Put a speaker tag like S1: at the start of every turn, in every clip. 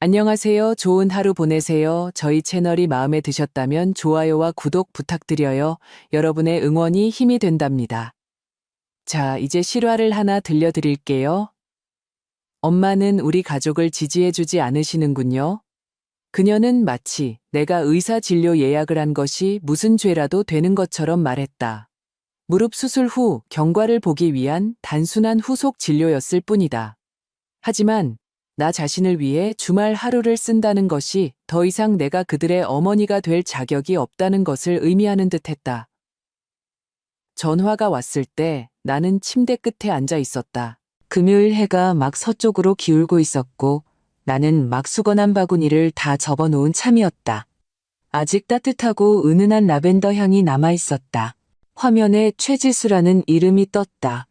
S1: 안녕하세요. 좋은 하루 보내세요. 저희 채널이 마음에 드셨다면 좋아요와 구독 부탁드려요. 여러분의 응원이 힘이 된답니다. 자, 이제 실화를 하나 들려드릴게요. 엄마는 우리 가족을 지지해주지 않으시는군요. 그녀는 마치 내가 의사 진료 예약을 한 것이 무슨 죄라도 되는 것처럼 말했다. 무릎 수술 후 경과를 보기 위한 단순한 후속 진료였을 뿐이다. 하지만 나 자신을 위해 주말 하루를 쓴다는 것이 더 이상 내가 그들의 어머니가 될 자격이 없다는 것을 의미하는 듯했다. 전화가 왔을 때 나는 침대 끝에 앉아 있었다. 금요일 해가 막 서쪽으로 기울고 있었고 나는 막 수건한 바구니를 다 접어놓은 참이었다. 아직 따뜻하고 은은한 라벤더 향이 남아있었다. 화면에 최지수라는 이름이 떴다.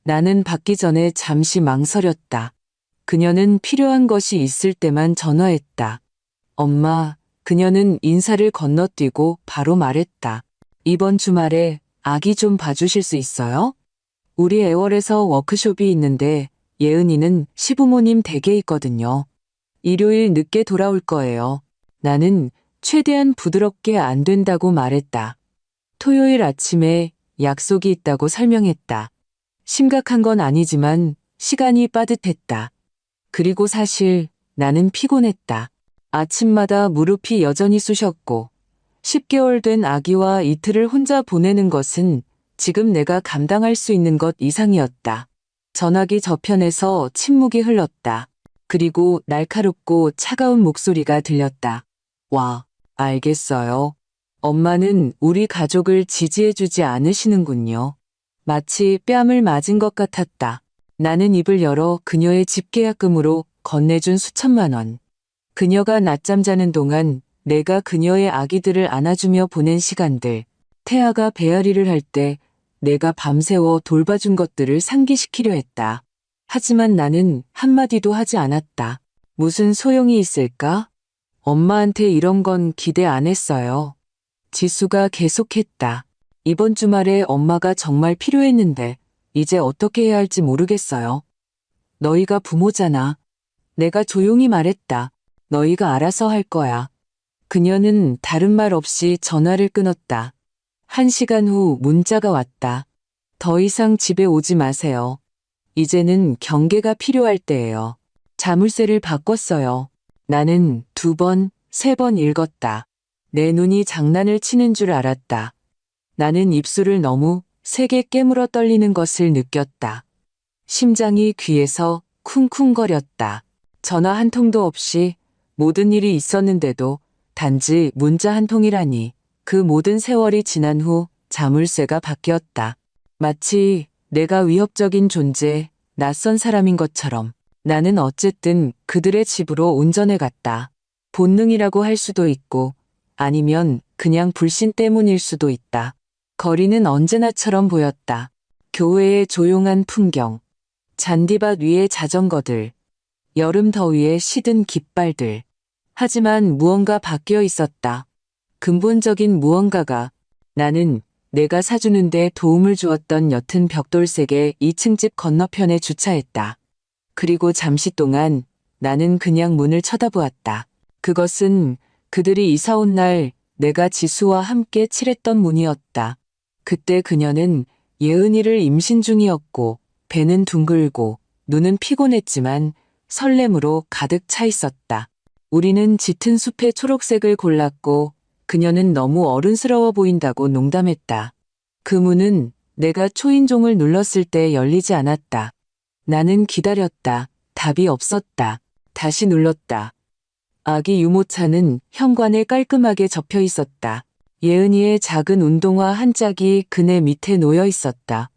S1: 나는 받기 전에 잠시 망설였다. 그녀는 필요한 것이 있을 때만 전화했다. 엄마, 그녀는 인사를 건너뛰고 바로 말했다. 이번 주말에 아기 좀 봐주실 수 있어요? 우리 애월에서 워크숍이 있는데 예은이는 시부모님 댁에 있거든요. 일요일 늦게 돌아올 거예요. 나는 최대한 부드럽게 안 된다고 말했다. 토요일 아침에 약속이 있다고 설명했다. 심각한 건 아니지만 시간이 빠듯했다. 그리고 사실 나는 피곤했다. 아침마다 무릎이 여전히 쑤셨고 10개월 된 아기와 이틀을 혼자 보내는 것은 지금 내가 감당할 수 있는 것 이상이었다. 전화기 저편에서 침묵이 흘렀다. 그리고 날카롭고 차가운 목소리가 들렸다. 와, 알겠어요. 엄마는 우리 가족을 지지해주지 않으시는군요. 마치 뺨을 맞은 것 같았다. 나는 입을 열어 그녀의 집계약금으로 건네준 수천만 원. 그녀가 낮잠 자는 동안 내가 그녀의 아기들을 안아주며 보낸 시간들, 태아가 배앓이를 할 때 내가 밤새워 돌봐준 것들을 상기시키려 했다. 하지만 나는 한마디도 하지 않았다. 무슨 소용이 있을까? 엄마한테 이런 건 기대 안 했어요. 지수가 계속했다. 이번 주말에 엄마가 정말 필요했는데 이제 어떻게 해야 할지 모르겠어요. 너희가 부모잖아. 내가 조용히 말했다. 너희가 알아서 할 거야. 그녀는 다른 말 없이 전화를 끊었다. 1시간 후 문자가 왔다. 더 이상 집에 오지 마세요. 이제는 경계가 필요할 때예요. 자물쇠를 바꿨어요. 나는 2번, 3번 읽었다. 내 눈이 장난을 치는 줄 알았다. 나는 입술을 너무 세게 깨물어 떨리는 것을 느꼈다. 심장이 귀에서 쿵쿵거렸다. 전화 한 통도 없이 모든 일이 있었는데도 단지 문자 한 통이라니. 그 모든 세월이 지난 후 자물쇠가 바뀌었다. 마치 내가 위협적인 존재, 낯선 사람인 것처럼 나는 어쨌든 그들의 집으로 운전해 갔다. 본능이라고 할 수도 있고 아니면 그냥 불신 때문일 수도 있다. 거리는 언제나처럼 보였다. 교회의 조용한 풍경, 잔디밭 위의 자전거들, 여름 더위에 시든 깃발들. 하지만 무언가 바뀌어 있었다. 근본적인 무언가가. 나는 내가 사주는데 도움을 주었던 옅은 벽돌색의 2층 집 건너편에 주차했다. 그리고 잠시 동안 나는 그냥 문을 쳐다보았다. 그것은 그들이 이사 온 날 내가 지수와 함께 칠했던 문이었다. 그때 그녀는 예은이를 임신 중이었고 배는 둥글고 눈은 피곤했지만 설렘으로 가득 차 있었다. 우리는 짙은 숲의 초록색을 골랐고 그녀는 너무 어른스러워 보인다고 농담했다. 그 문은 내가 초인종을 눌렀을 때 열리지 않았다. 나는 기다렸다. 답이 없었다. 다시 눌렀다. 아기 유모차는 현관에 깔끔하게 접혀 있었다. 예은이의 작은 운동화 한 짝이 그네 밑에 놓여 있었다.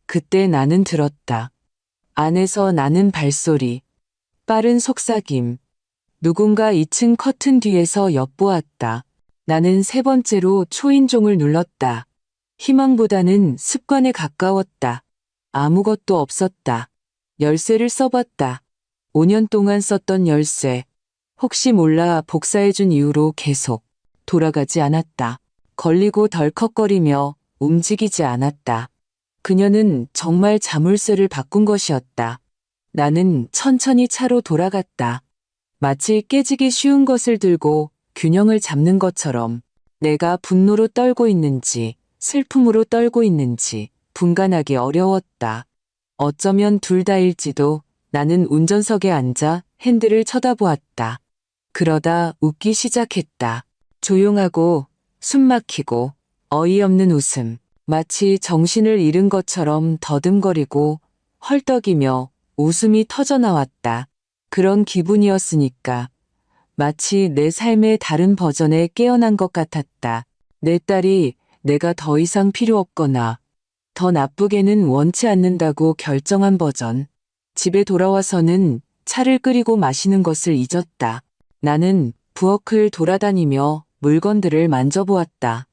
S1: 그때 나는 들었다. 안에서 나는 발소리. 빠른 속삭임. 누군가 2층 커튼 뒤에서 엿보았다. 나는 3번째로 초인종을 눌렀다. 희망보다는 습관에 가까웠다. 아무것도 없었다. 열쇠를 써봤다. 5년 동안 썼던 열쇠. 혹시 몰라 복사해준 이후로 계속 돌아가지 않았다. 걸리고 덜컥거리며 움직이지 않았다. 그녀는 정말 자물쇠를 바꾼 것이었다. 나는 천천히 차로 돌아갔다. 마치 깨지기 쉬운 것을 들고 균형을 잡는 것처럼 내가 분노로 떨고 있는지 슬픔으로 떨고 있는지 분간하기 어려웠다. 어쩌면 둘 다일지도. 나는 운전석에 앉아 핸들을 쳐다보았다. 그러다 웃기 시작했다. 조용하고 숨 막히고 어이없는 웃음. 마치 정신을 잃은 것처럼 더듬거리고 헐떡이며 웃음이 터져나왔다. 그런 기분이었으니까 마치 내 삶의 다른 버전에 깨어난 것 같았다. 내 딸이 내가 더 이상 필요 없거나 더 나쁘게는 원치 않는다고 결정한 버전. 집에 돌아와서는 차를 끓이고 마시는 것을 잊었다. 나는 부엌을 돌아다니며 물건들을 만져보았다.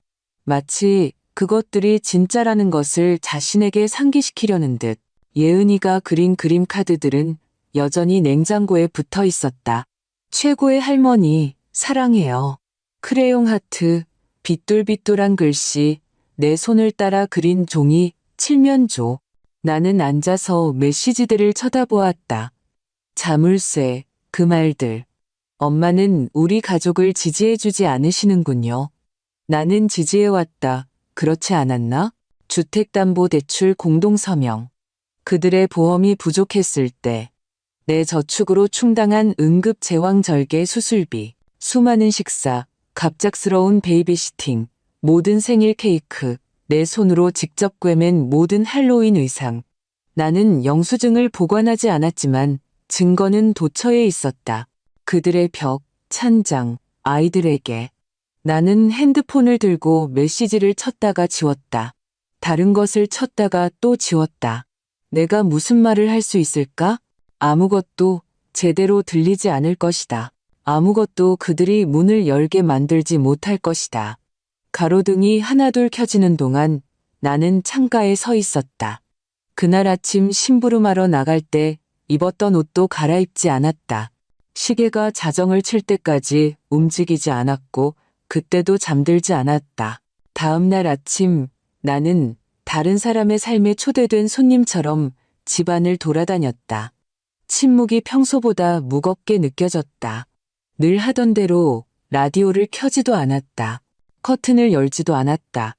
S1: 마치 그것들이 진짜라는 것을 자신에게 상기시키려는 듯. 예은이가 그린 그림 카드들은 여전히 냉장고에 붙어 있었다. 최고의 할머니, 사랑해요. 크레용 하트, 빗돌빗돌한 글씨, 내 손을 따라 그린 종이 칠면조. 나는 앉아서 메시지들을 쳐다보았다. 자물쇠, 그 말들. 엄마는 우리 가족을 지지해주지 않으시는군요. 나는 지지해왔다. 그렇지 않았나? 주택담보대출 공동서명. 그들의 보험이 부족했을 때 내 저축으로 충당한 응급제왕절개 수술비, 수많은 식사, 갑작스러운 베이비시팅, 모든 생일 케이크, 내 손으로 직접 꿰맨 모든 할로윈 의상. 나는 영수증을 보관하지 않았지만 증거는 도처에 있었다. 그들의 벽, 찬장, 아이들에게. 나는 핸드폰을 들고 메시지를 쳤다가 지웠다. 다른 것을 쳤다가 또 지웠다. 내가 무슨 말을 할 수 있을까? 아무것도 제대로 들리지 않을 것이다. 아무것도 그들이 문을 열게 만들지 못할 것이다. 가로등이 하나둘 켜지는 동안 나는 창가에 서 있었다. 그날 아침 심부름하러 나갈 때 입었던 옷도 갈아입지 않았다. 시계가 자정을 칠 때까지 움직이지 않았고 그때도 잠들지 않았다. 다음 날 아침 나는 다른 사람의 삶에 초대된 손님처럼 집안을 돌아다녔다. 침묵이 평소보다 무겁게 느껴졌다. 늘 하던 대로 라디오를 켜지도 않았다. 커튼을 열지도 않았다.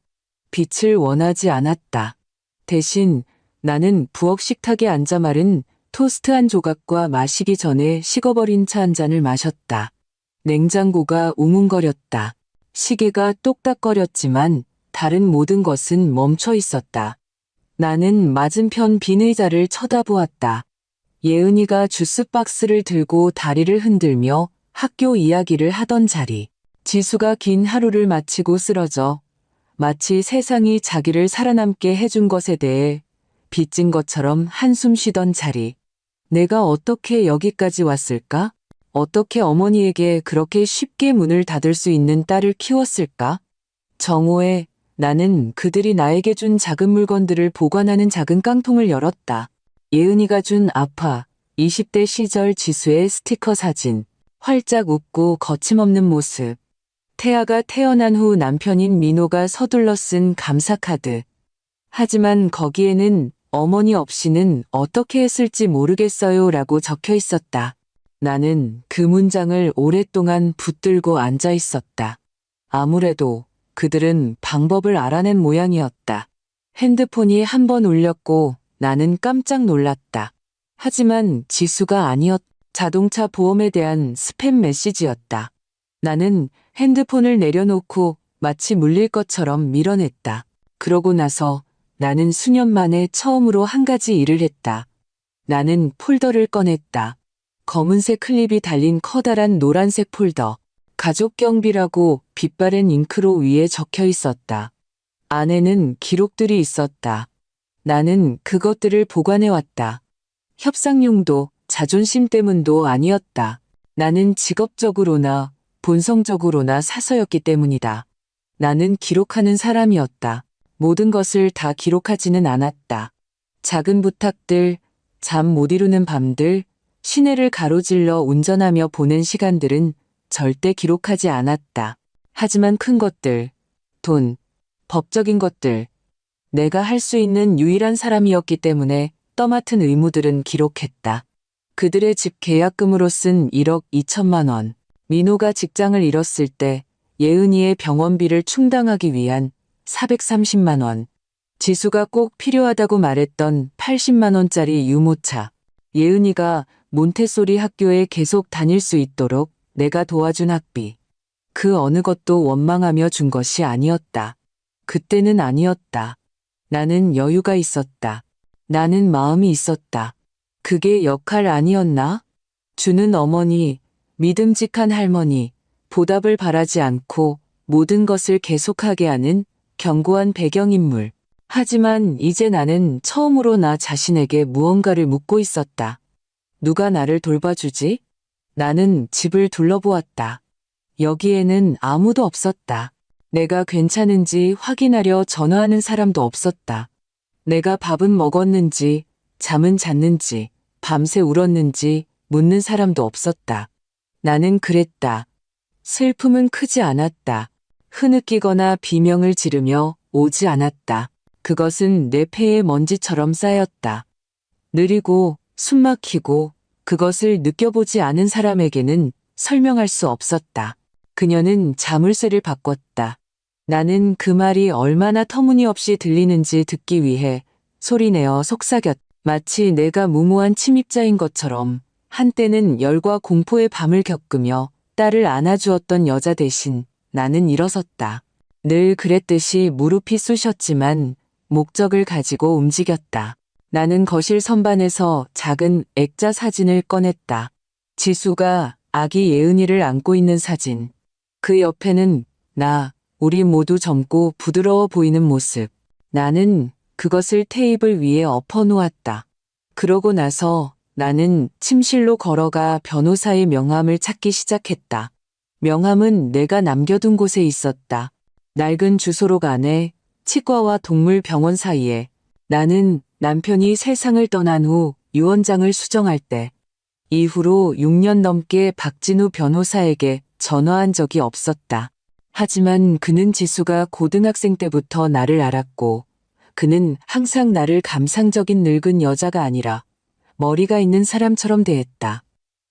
S1: 빛을 원하지 않았다. 대신 나는 부엌 식탁에 앉아 마른 토스트 한 조각과 마시기 전에 식어버린 차 한 잔을 마셨다. 냉장고가 웅웅거렸다. 시계가 똑딱거렸지만 다른 모든 것은 멈춰 있었다. 나는 맞은편 빈 의자를 쳐다보았다. 예은이가 주스 박스를 들고 다리를 흔들며 학교 이야기를 하던 자리. 지수가 긴 하루를 마치고 쓰러져 마치 세상이 자기를 살아남게 해준 것에 대해 빚진 것처럼 한숨 쉬던 자리. 내가 어떻게 여기까지 왔을까? 어떻게 어머니에게 그렇게 쉽게 문을 닫을 수 있는 딸을 키웠을까? 정오에 나는 그들이 나에게 준 작은 물건들을 보관하는 작은 깡통을 열었다. 예은이가 준 아파 20대 시절 지수의 스티커 사진, 활짝 웃고 거침없는 모습. 태아가 태어난 후 남편인 민호가 서둘러 쓴 감사 카드. 하지만 거기에는 어머니 없이는 어떻게 했을지 모르겠어요 라고 적혀 있었다. 나는 그 문장을 오랫동안 붙들고 앉아 있었다. 아무래도 그들은 방법을 알아낸 모양이었다. 핸드폰이 한 번 울렸고 나는 깜짝 놀랐다. 하지만 지수가 아니었다. 자동차 보험에 대한 스팸 메시지였다. 나는 핸드폰을 내려놓고 마치 물릴 것처럼 밀어냈다. 그러고 나서 나는 수년 만에 처음으로 한 가지 일을 했다. 나는 폴더를 꺼냈다. 검은색 클립이 달린 커다란 노란색 폴더. 가족 경비라고 빛바랜 잉크로 위에 적혀 있었다. 안에는 기록들이 있었다. 나는 그것들을 보관해왔다. 협상용도 자존심 때문도 아니었다. 나는 직업적으로나 본성적으로나 사서였기 때문이다. 나는 기록하는 사람이었다. 모든 것을 다 기록하지는 않았다. 작은 부탁들, 잠 못 이루는 밤들, 시내를 가로질러 운전하며 보낸 시간들은 절대 기록하지 않았다. 하지만 큰 것들, 돈, 법적인 것들, 내가 할 수 있는 유일한 사람이었기 때문에 떠맡은 의무들은 기록했다. 그들의 집 계약금으로 쓴 1억 2천만 원. 민호가 직장을 잃었을 때 예은이의 병원비를 충당하기 위한 430만 원. 지수가 꼭 필요하다고 말했던 80만 원짜리 유모차. 예은이가 몬테소리 학교에 계속 다닐 수 있도록 내가 도와준 학비. 그 어느 것도 원망하며 준 것이 아니었다. 그때는 아니었다. 나는 여유가 있었다. 나는 마음이 있었다. 그게 역할 아니었나? 주는 어머니, 믿음직한 할머니, 보답을 바라지 않고 모든 것을 계속하게 하는 견고한 배경인물. 하지만 이제 나는 처음으로 나 자신에게 무언가를 묻고 있었다. 누가 나를 돌봐주지? 나는 집을 둘러보았다. 여기에는 아무도 없었다. 내가 괜찮은지 확인하려 전화하는 사람도 없었다. 내가 밥은 먹었는지, 잠은 잤는지, 밤새 울었는지 묻는 사람도 없었다. 나는 그랬다. 슬픔은 크지 않았다. 흐느끼거나 비명을 지르며 오지 않았다. 그것은 내 폐에 먼지처럼 쌓였다. 느리고 숨막히고 그것을 느껴보지 않은 사람에게는 설명할 수 없었다. 그녀는 자물쇠를 바꿨다. 나는 그 말이 얼마나 터무니없이 들리는지 듣기 위해 소리내어 속삭였다. 마치 내가 무모한 침입자인 것처럼 한때는 열과 공포의 밤을 겪으며 딸을 안아주었던 여자 대신 나는 일어섰다. 늘 그랬듯이 무릎이 쑤셨지만 목적을 가지고 움직였다. 나는 거실 선반에서 작은 액자 사진을 꺼냈다. 지수가 아기 예은이를 안고 있는 사진. 그 옆에는 나, 우리 모두 젊고 부드러워 보이는 모습. 나는 그것을 테이블 위에 엎어놓았다. 그러고 나서 나는 침실로 걸어가 변호사의 명함을 찾기 시작했다. 명함은 내가 남겨둔 곳에 있었다. 낡은 주소록 안에 치과와 동물병원 사이에. 나는 남편이 세상을 떠난 후 유언장을 수정할 때 이후로 6년 넘게 박진우 변호사에게 전화한 적이 없었다. 하지만 그는 지수가 고등학생 때부터 나를 알았고 그는 항상 나를 감상적인 늙은 여자가 아니라 머리가 있는 사람처럼 대했다.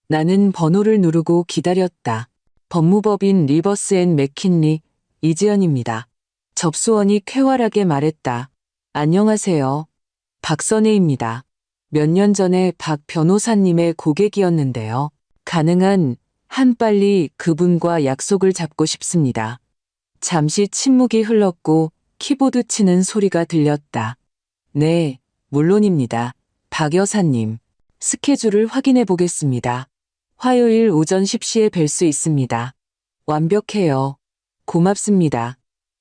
S1: 나는 번호를 누르고 기다렸다. 법무법인 리버스 앤 맥킨리 이지연입니다. 접수원이 쾌활하게 말했다. 안녕하세요. 박선혜입니다. 몇 년 전에 박 변호사님의 고객이었는데요. 가능한 한 빨리 그분과 약속을 잡고 싶습니다. 잠시 침묵이 흘렀고 키보드 치는 소리가 들렸다. 네, 물론입니다. 박 여사님. 스케줄을 확인해 보겠습니다. 화요일 오전 10시에 뵐 수 있습니다. 완벽해요. 고맙습니다.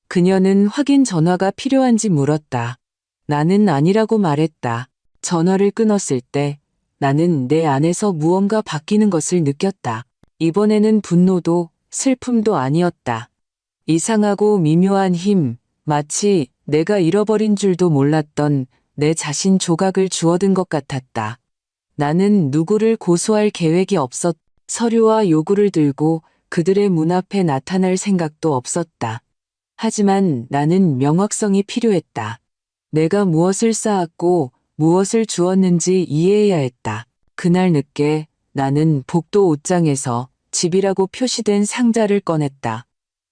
S1: 그녀는 확인 전화가 필요한지 물었다. 나는 아니라고 말했다. 전화를 끊었을 때 나는 내 안에서 무언가 바뀌는 것을 느꼈다. 이번에는 분노도 슬픔도 아니었다. 이상하고 미묘한 힘, 마치 내가 잃어버린 줄도 몰랐던 내 자신 조각을 주워든 것 같았다. 나는 누구를 고소할 계획이 없었, 서류와 요구를 들고 그들의 문 앞에 나타날 생각도 없었다. 하지만 나는 명확성이 필요했다. 내가 무엇을 쌓았고 무엇을 주었는지 이해해야 했다. 그날 늦게 나는 복도 옷장에서 집이라고 표시된 상자를 꺼냈다.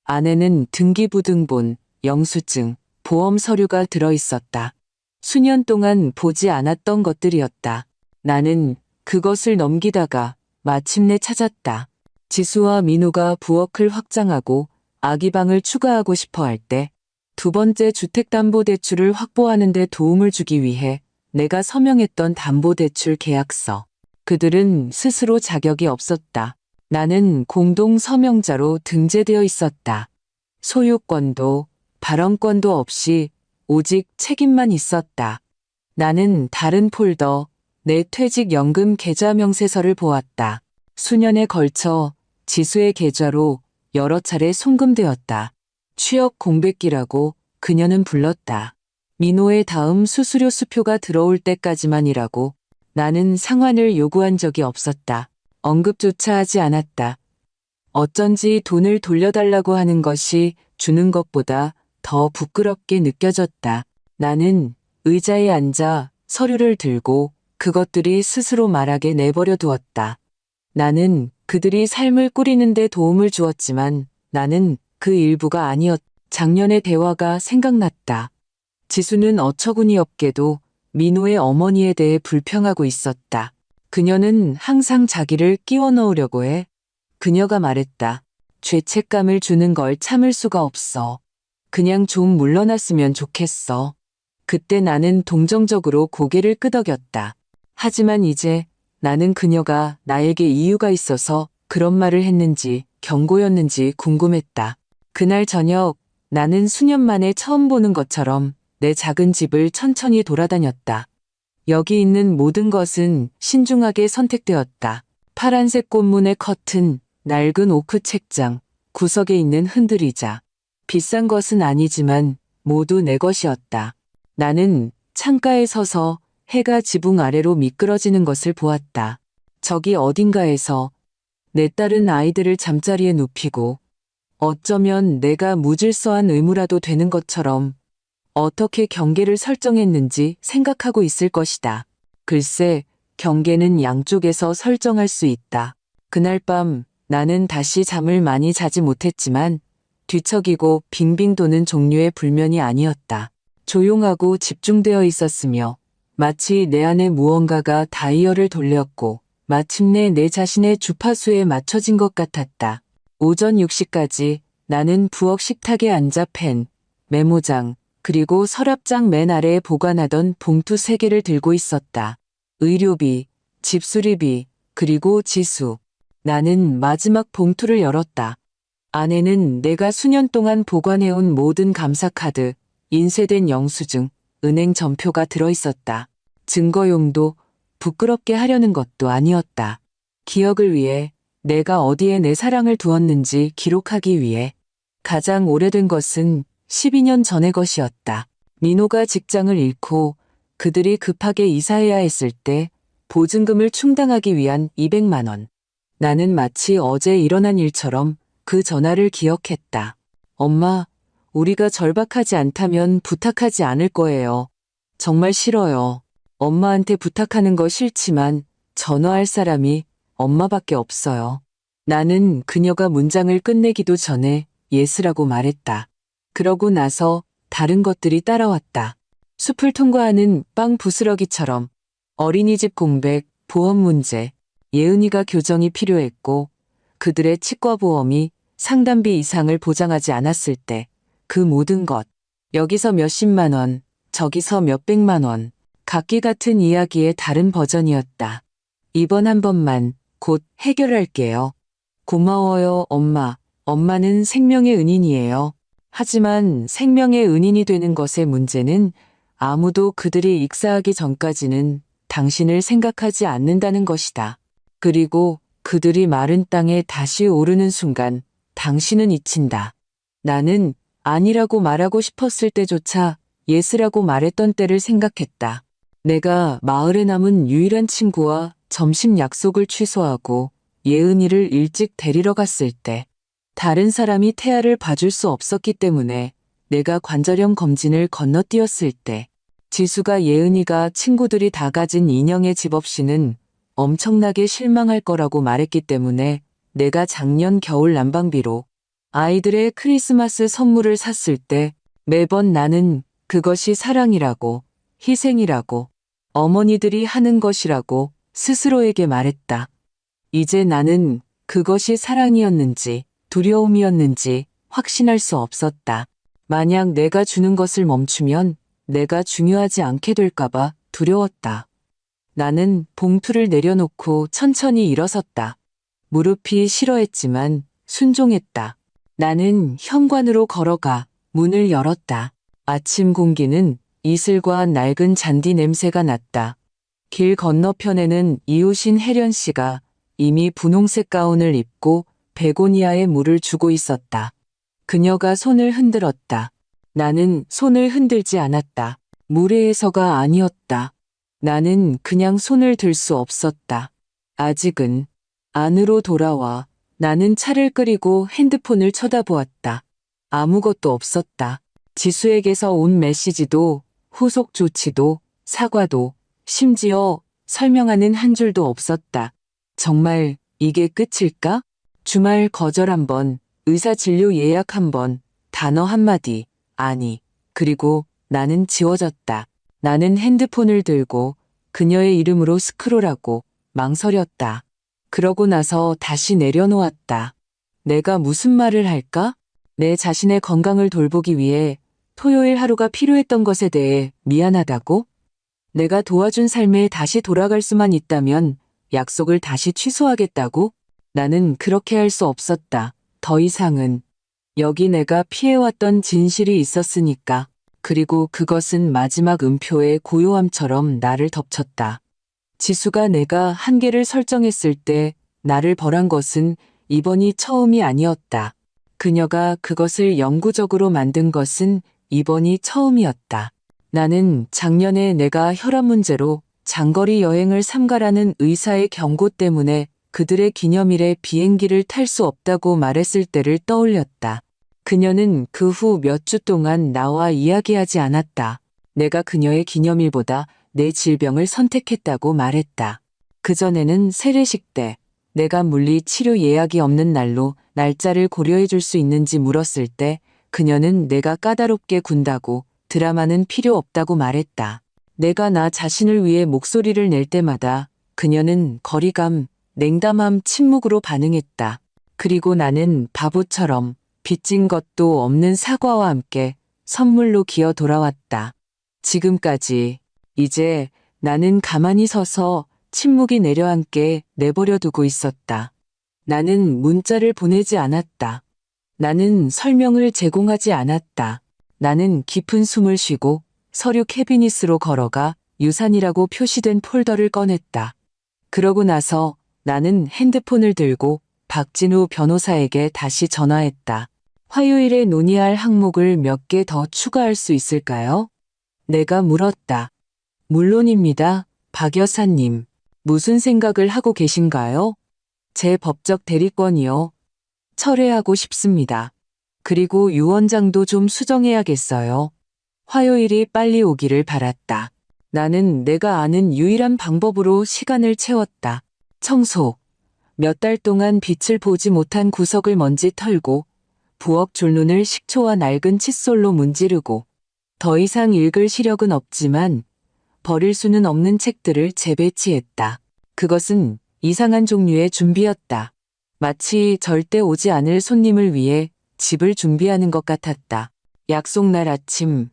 S1: 안에는 등기부등본, 영수증, 보험 서류가 들어있었다. 수년 동안 보지 않았던 것들이었다. 나는 그것을 넘기다가 마침내 찾았다. 지수와 민호가 부엌을 확장하고 아기방을 추가하고 싶어 할 때 두 번째 주택담보대출을 확보하는 데 도움을 주기 위해 내가 서명했던 담보대출 계약서. 그들은 스스로 자격이 없었다. 나는 공동 서명자로 등재되어 있었다. 소유권도 발언권도 없이 오직 책임만 있었다. 나는 다른 폴더, 내 퇴직연금 계좌 명세서를 보았다. 수년에 걸쳐 지수의 계좌로 여러 차례 송금되었다. 취업 공백기라고 그녀는 불렀다. 민호의 다음 수수료 수표가 들어올 때까지만이라고. 나는 상환을 요구한 적이 없었다. 언급조차 하지 않았다. 어쩐지 돈을 돌려달라고 하는 것이 주는 것보다 더 부끄럽게 느껴졌다. 나는 의자에 앉아 서류를 들고 그것들이 스스로 말하게 내버려 두었다. 나는 그들이 삶을 꾸리는 데 도움을 주었지만 나는 그 일부가 아니었다. 작년의 대화가 생각났다. 지수는 어처구니 없게도 민호의 어머니에 대해 불평하고 있었다. 그녀는 항상 자기를 끼워 넣으려고 해. 그녀가 말했다. 죄책감을 주는 걸 참을 수가 없어. 그냥 좀 물러났으면 좋겠어. 그때 나는 동정적으로 고개를 끄덕였다. 하지만 이제 나는 그녀가 나에게 이유가 있어서 그런 말을 했는지 경고였는지 궁금했다. 그날 저녁 나는 수년 만에 처음 보는 것처럼 내 작은 집을 천천히 돌아다녔다. 여기 있는 모든 것은 신중하게 선택되었다. 파란색 꽃무늬 커튼, 낡은 오크 책장, 구석에 있는 흔들의자. 비싼 것은 아니지만 모두 내 것이었다. 나는 창가에 서서 해가 지붕 아래로 미끄러지는 것을 보았다. 저기 어딘가에서 내 딸은 아이들을 잠자리에 눕히고 어쩌면 내가 무질서한 의무라도 되는 것처럼 어떻게 경계를 설정했는지 생각하고 있을 것이다. 글쎄, 경계는 양쪽에서 설정할 수 있다. 그날 밤 나는 다시 잠을 많이 자지 못했지만 뒤척이고 빙빙 도는 종류의 불면이 아니었다. 조용하고 집중되어 있었으며 마치 내 안에 무언가가 다이얼을 돌렸고 마침내 내 자신의 주파수에 맞춰진 것 같았다. 오전 6시까지 나는 부엌 식탁에 앉아 펜, 메모장, 그리고 서랍장 맨 아래에 보관하던 봉투 3개를 들고 있었다. 의료비, 집수리비, 그리고 지수. 나는 마지막 봉투를 열었다. 안에는 내가 수년 동안 보관해온 모든 감사카드, 인쇄된 영수증, 은행 전표가 들어있었다. 증거용도 부끄럽게 하려는 것도 아니었다. 기억을 위해 내가 어디에 내 사랑을 두었는지 기록하기 위해. 가장 오래된 것은 12년 전의 것이었다. 민호가 직장을 잃고 그들이 급하게 이사해야 했을 때 보증금을 충당하기 위한 200만 원. 나는 마치 어제 일어난 일처럼 그 전화를 기억했다. 엄마, 우리가 절박하지 않다면 부탁하지 않을 거예요. 정말 싫어요. 엄마한테 부탁하는 거 싫지만 전화할 사람이 엄마밖에 없어요. 나는 그녀가 문장을 끝내기도 전에 예스라고 말했다. 그러고 나서 다른 것들이 따라왔다. 숲을 통과하는 빵 부스러기처럼 어린이집 공백, 보험 문제, 예은이가 교정이 필요했고 그들의 치과보험이 상담비 이상을 보장하지 않았을 때 그 모든 것, 여기서 몇십만 원, 저기서 몇백만 원, 각기 같은 이야기의 다른 버전이었다. 이번 한 번만 곧 해결할게요. 고마워요, 엄마. 엄마는 생명의 은인이에요. 하지만 생명의 은인이 되는 것의 문제는 아무도 그들이 익사하기 전까지는 당신을 생각하지 않는다는 것이다. 그리고 그들이 마른 땅에 다시 오르는 순간 당신은 잊힌다. 나는 아니라고 말하고 싶었을 때조차 예스라고 말했던 때를 생각했다. 내가 마을에 남은 유일한 친구와 점심 약속을 취소하고 예은이를 일찍 데리러 갔을 때 다른 사람이 태아를 봐줄 수 없었기 때문에 내가 관절염 검진을 건너뛰었을 때 지수가 예은이가 친구들이 다 가진 인형의 집 없이는 엄청나게 실망할 거라고 말했기 때문에 내가 작년 겨울 난방비로 아이들의 크리스마스 선물을 샀을 때 매번 나는 그것이 사랑이라고, 희생이라고, 어머니들이 하는 것이라고 스스로에게 말했다. 이제 나는 그것이 사랑이었는지 두려움이었는지 확신할 수 없었다. 만약 내가 주는 것을 멈추면 내가 중요하지 않게 될까봐 두려웠다. 나는 봉투를 내려놓고 천천히 일어섰다. 무릎이 싫어했지만 순종했다. 나는 현관으로 걸어가 문을 열었다. 아침 공기는 이슬과 낡은 잔디 냄새가 났다. 길 건너편에는 이웃인 혜련 씨가 이미 분홍색 가운을 입고 베고니아에 물을 주고 있었다. 그녀가 손을 흔들었다. 나는 손을 흔들지 않았다. 무례해서가 아니었다. 나는 그냥 손을 들 수 없었다. 아직은. 안으로 돌아와 나는 차를 끄리고 핸드폰을 쳐다보았다. 아무것도 없었다. 지수에게서 온 메시지도 후속 조치도 사과도 심지어 설명하는 한 줄도 없었다. 정말 이게 끝일까? 주말 거절 한 번, 의사 진료 예약 한 번, 단어 한마디, 아니. 그리고 나는 지워졌다. 나는 핸드폰을 들고 그녀의 이름으로 스크롤하고 망설였다. 그러고 나서 다시 내려놓았다. 내가 무슨 말을 할까? 내 자신의 건강을 돌보기 위해 토요일 하루가 필요했던 것에 대해 미안하다고? 내가 도와준 삶에 다시 돌아갈 수만 있다면 약속을 다시 취소하겠다고? 나는 그렇게 할 수 없었다. 더 이상은. 여기 내가 피해왔던 진실이 있었으니까. 그리고 그것은 마지막 음표의 고요함처럼 나를 덮쳤다. 지수가 내가 한계를 설정했을 때 나를 벌한 것은 이번이 처음이 아니었다. 그녀가 그것을 영구적으로 만든 것은 이번이 처음이었다. 나는 작년에 내가 혈압 문제로 장거리 여행을 삼가라는 의사의 경고 때문에 그들의 기념일에 비행기를 탈 수 없다고 말했을 때를 떠올렸다. 그녀는 그 후 몇 주 동안 나와 이야기하지 않았다. 내가 그녀의 기념일보다 내 질병을 선택했다고 말했다. 그전에는 세례식 때 내가 물리 치료 예약이 없는 날로 날짜를 고려해 줄 수 있는지 물었을 때 그녀는 내가 까다롭게 군다고 드라마는 필요 없다고 말했다. 내가 나 자신을 위해 목소리를 낼 때마다 그녀는 거리감, 냉담함, 침묵으로 반응했다. 그리고 나는 바보처럼 빚진 것도 없는 사과와 함께 선물로 기어 돌아왔다. 지금까지. 이제 나는 가만히 서서 침묵이 내려앉게 내버려 두고 있었다. 나는 문자를 보내지 않았다. 나는 설명을 제공하지 않았다. 나는 깊은 숨을 쉬고 서류 캐비닛으로 걸어가 유산이라고 표시된 폴더를 꺼냈다. 그러고 나서 나는 핸드폰을 들고 박진우 변호사에게 다시 전화했다. 화요일에 논의할 항목을 몇 개 더 추가할 수 있을까요? 내가 물었다. 물론입니다, 박 여사님. 무슨 생각을 하고 계신가요? 제 법적 대리권이요. 철회하고 싶습니다. 그리고 유언장도 좀 수정해야겠어요. 화요일이 빨리 오기를 바랐다. 나는 내가 아는 유일한 방법으로 시간을 채웠다. 청소. 몇 달 동안 빛을 보지 못한 구석을 먼지 털고 부엌 줄눈을 식초와 낡은 칫솔로 문지르고 더 이상 읽을 시력은 없지만 버릴 수는 없는 책들을 재배치했다. 그것은 이상한 종류의 준비였다. 마치 절대 오지 않을 손님을 위해 집을 준비하는 것 같았다. 약속날 아침.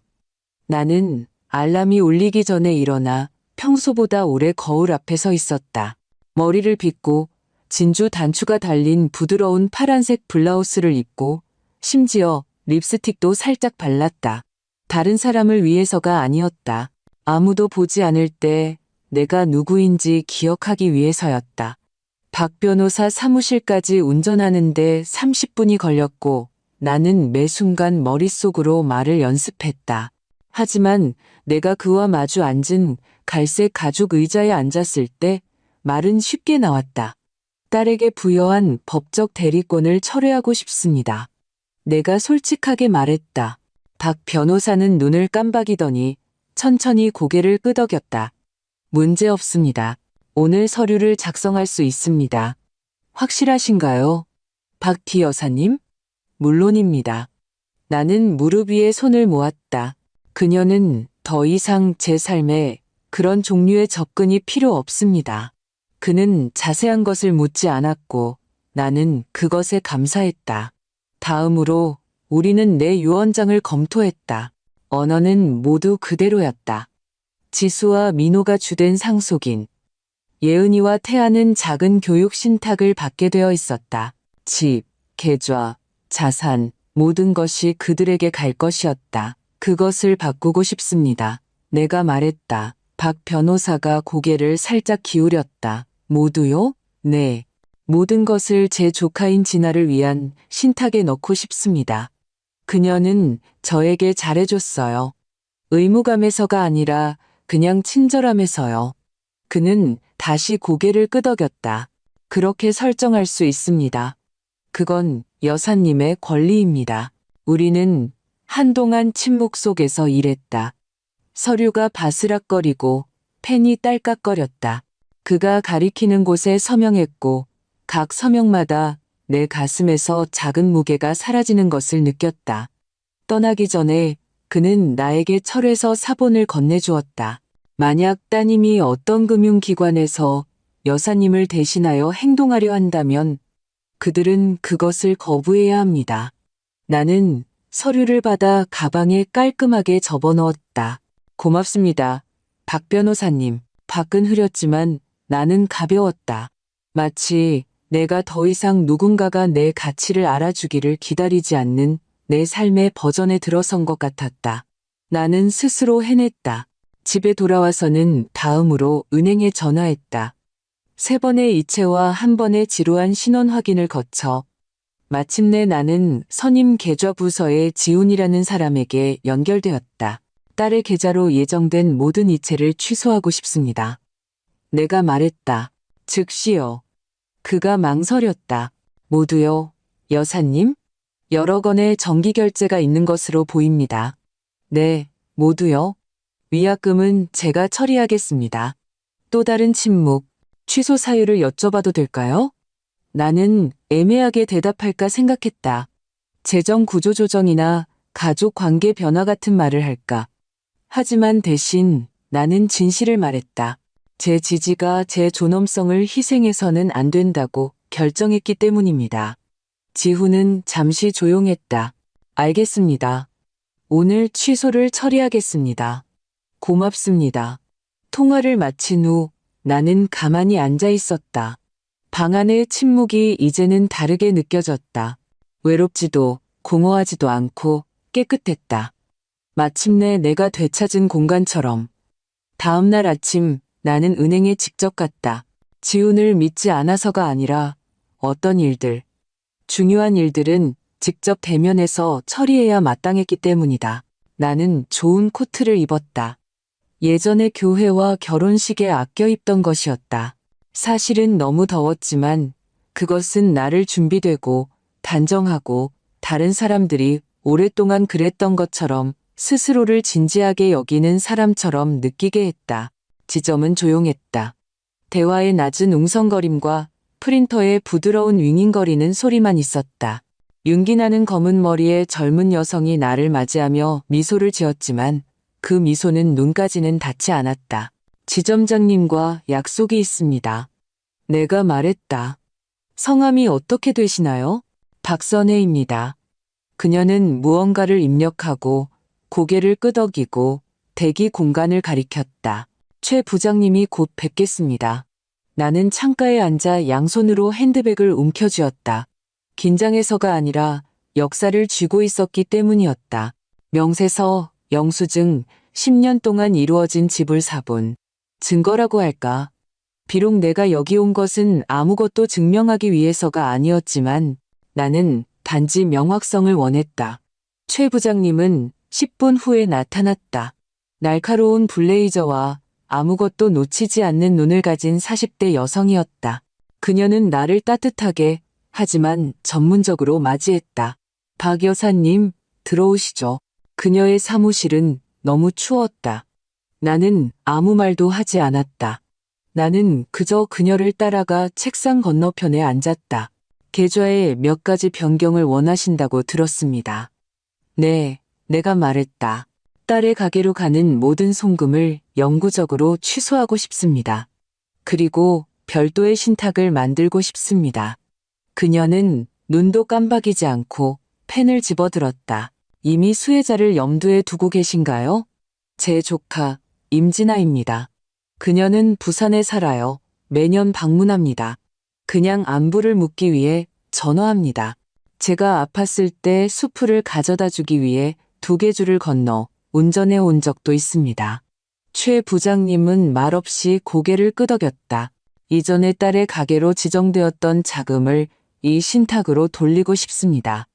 S1: 나는 알람이 울리기 전에 일어나 평소보다 오래 거울 앞에 서 있었다. 머리를 빗고 진주 단추가 달린 부드러운 파란색 블라우스를 입고 심지어 립스틱도 살짝 발랐다. 다른 사람을 위해서가 아니었다. 아무도 보지 않을 때 내가 누구인지 기억하기 위해서였다. 박 변호사 사무실까지 운전하는데 30분이 걸렸고 나는 매 순간 머릿속으로 말을 연습했다. 하지만 내가 그와 마주 앉은 갈색 가죽 의자에 앉았을 때 말은 쉽게 나왔다. 딸에게 부여한 법적 대리권을 철회하고 싶습니다. 내가 솔직하게 말했다. 박 변호사는 눈을 깜박이더니 천천히 고개를 끄덕였다. 문제 없습니다. 오늘 서류를 작성할 수 있습니다. 확실하신가요? 박티 여사님? 물론입니다. 나는 무릎 위에 손을 모았다. 그녀는 더 이상 제 삶에 그런 종류의 접근이 필요 없습니다. 그는 자세한 것을 묻지 않았고 나는 그것에 감사했다. 다음으로 우리는 내 유언장을 검토했다. 언어는 모두 그대로였다. 지수와 민호가 주된 상속인. 예은이와 태아는 작은 교육 신탁을 받게 되어 있었다. 집, 계좌, 자산, 모든 것이 그들에게 갈 것이었다. 그것을 바꾸고 싶습니다. 내가 말했다. 박 변호사가 고개를 살짝 기울였다. 모두요? 네. 모든 것을 제 조카인 진아를 위한 신탁에 넣고 싶습니다. 그녀는 저에게 잘해줬어요. 의무감에서가 아니라 그냥 친절함에서요. 그는 다시 고개를 끄덕였다. 그렇게 설정할 수 있습니다. 그건 여사님의 권리입니다. 우리는 한동안 침묵 속에서 일했다. 서류가 바스락거리고 펜이 딸깍거렸다. 그가 가리키는 곳에 서명했고 각 서명마다 내 가슴에서 작은 무게가 사라지는 것을 느꼈다. 떠나기 전에 그는 나에게 철에서 사본을 건네주었다. 만약 따님이 어떤 금융기관에서 여사님을 대신하여 행동하려 한다면 그들은 그것을 거부해야 합니다. 나는 서류를 받아 가방에 깔끔하게 접어넣었다. 고맙습니다. 박 변호사님. 밖은 흐렸지만 나는 가벼웠다. 마치 내가 더 이상 누군가가 내 가치를 알아주기를 기다리지 않는 내 삶의 버전에 들어선 것 같았다. 나는 스스로 해냈다. 집에 돌아와서는 다음으로 은행에 전화했다. 3번의 이체와 1번의 지루한 신원 확인을 거쳐 마침내 나는 선임 계좌부서의 지훈이라는 사람에게 연결되었다. 딸의 계좌로 예정된 모든 이체를 취소하고 싶습니다. 내가 말했다. 즉시요. 그가 망설였다. 모두요, 여사님? 여러 건의 정기결제가 있는 것으로 보입니다. 네, 모두요. 위약금은 제가 처리하겠습니다. 또 다른 침묵. 취소 사유를 여쭤봐도 될까요? 나는 애매하게 대답할까 생각했다. 재정 구조 조정이나 가족 관계 변화 같은 말을 할까. 하지만 대신 나는 진실을 말했다. 제 지지가 제 존엄성을 희생해서는 안 된다고 결정했기 때문입니다. 지훈은 잠시 조용했다. 알겠습니다. 오늘 취소를 처리하겠습니다. 고맙습니다. 통화를 마친 후 나는 가만히 앉아 있었다. 방 안의 침묵이 이제는 다르게 느껴졌다. 외롭지도 공허하지도 않고 깨끗했다. 마침내 내가 되찾은 공간처럼. 다음 날 아침 나는 은행에 직접 갔다. 지훈을 믿지 않아서가 아니라 어떤 일들, 중요한 일들은 직접 대면해서 처리해야 마땅했기 때문이다. 나는 좋은 코트를 입었다. 예전의 교회와 결혼식에 아껴 입던 것이었다. 사실은 너무 더웠지만 그것은 나를 준비되고 단정하고 다른 사람들이 오랫동안 그랬던 것처럼 스스로를 진지하게 여기는 사람처럼 느끼게 했다. 지점은 조용했다. 대화의 낮은 웅성거림과 프린터의 부드러운 윙윙거리는 소리만 있었다. 윤기나는 검은 머리의 젊은 여성이 나를 맞이하며 미소를 지었지만 그 미소는 눈까지는 닿지 않았다. 지점장님과 약속이 있습니다. 내가 말했다. 성함이 어떻게 되시나요? 박선혜입니다. 그녀는 무언가를 입력하고 고개를 끄덕이고 대기 공간을 가리켰다. 최 부장님이 곧 뵙겠습니다. 나는 창가에 앉아 양손으로 핸드백을 움켜쥐었다. 긴장해서가 아니라 역사를 쥐고 있었기 때문이었다. 명세서, 영수증, 10년 동안 이루어진 지불 사본. 증거라고 할까? 비록 내가 여기 온 것은 아무것도 증명하기 위해서가 아니었지만 나는 단지 명확성을 원했다. 최 부장님은 10분 후에 나타났다. 날카로운 블레이저와 아무것도 놓치지 않는 눈을 가진 40대 여성이었다. 그녀는 나를 따뜻하게 하지만 전문적으로 맞이했다. 박 여사님, 들어오시죠. 그녀의 사무실은 너무 추웠다. 나는 아무 말도 하지 않았다. 나는 그저 그녀를 따라가 책상 건너편에 앉았다. 계좌에 몇 가지 변경을 원하신다고 들었습니다. 네, 내가 말했다. 딸의 가게로 가는 모든 송금을 영구적으로 취소하고 싶습니다. 그리고 별도의 신탁을 만들고 싶습니다. 그녀는 눈도 깜박이지 않고 펜을 집어들었다. 이미 수혜자를 염두에 두고 계신가요? 제 조카 임진아입니다. 그녀는 부산에 살아요. 매년 방문합니다. 그냥 안부를 묻기 위해 전화합니다. 제가 아팠을 때 수프를 가져다 주기 위해 2개 줄을 건너 운전해 온 적도 있습니다. 최 부장님은 말없이 고개를 끄덕였다. 이전에 딸의 가게로 지정되었던 자금을 이 신탁으로 돌리고 싶습니다.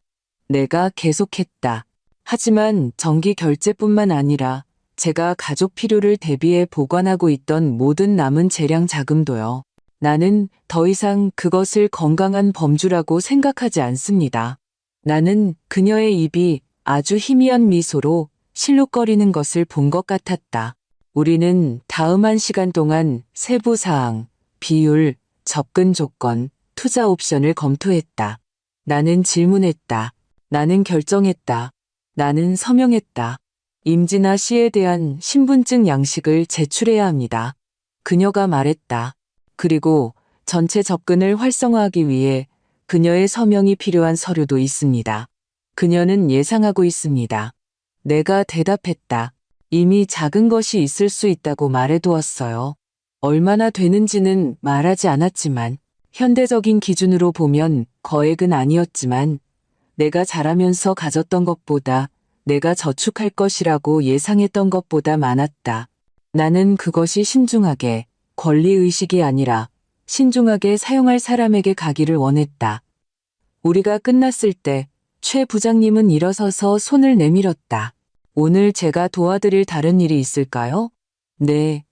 S1: 내가 계속했다. 하지만 정기 결제뿐만 아니라 제가 가족 필요를 대비해 보관하고 있던 모든 남은 재량 자금도요. 나는 더 이상 그것을 건강한 범주라고 생각하지 않습니다. 나는 그녀의 입이 아주 희미한 미소로 실룩거리는 것을 본 것 같았다. 우리는 다음 1시간 동안 세부 사항, 비율, 접근 조건, 투자 옵션을 검토했다. 나는 질문했다. 나는 결정했다. 나는 서명했다. 임지나 씨에 대한 신분증 양식을 제출해야 합니다. 그녀가 말했다. 그리고 전체 접근을 활성화하기 위해 그녀의 서명이 필요한 서류도 있습니다. 그녀는 예상하고 있습니다. 내가 대답했다. 이미 작은 것이 있을 수 있다고 말해두었어요. 얼마나 되는지는 말하지 않았지만 현대적인 기준으로 보면 거액은 아니었지만 내가 자라면서 가졌던 것보다 내가 저축할 것이라고 예상했던 것보다 많았다. 나는 그것이 신중하게, 권리의식이 아니라 신중하게 사용할 사람에게 가기를 원했다. 우리가 끝났을 때 최 부장님은 일어서서 손을 내밀었다. 오늘 제가 도와드릴 다른 일이 있을까요? 네.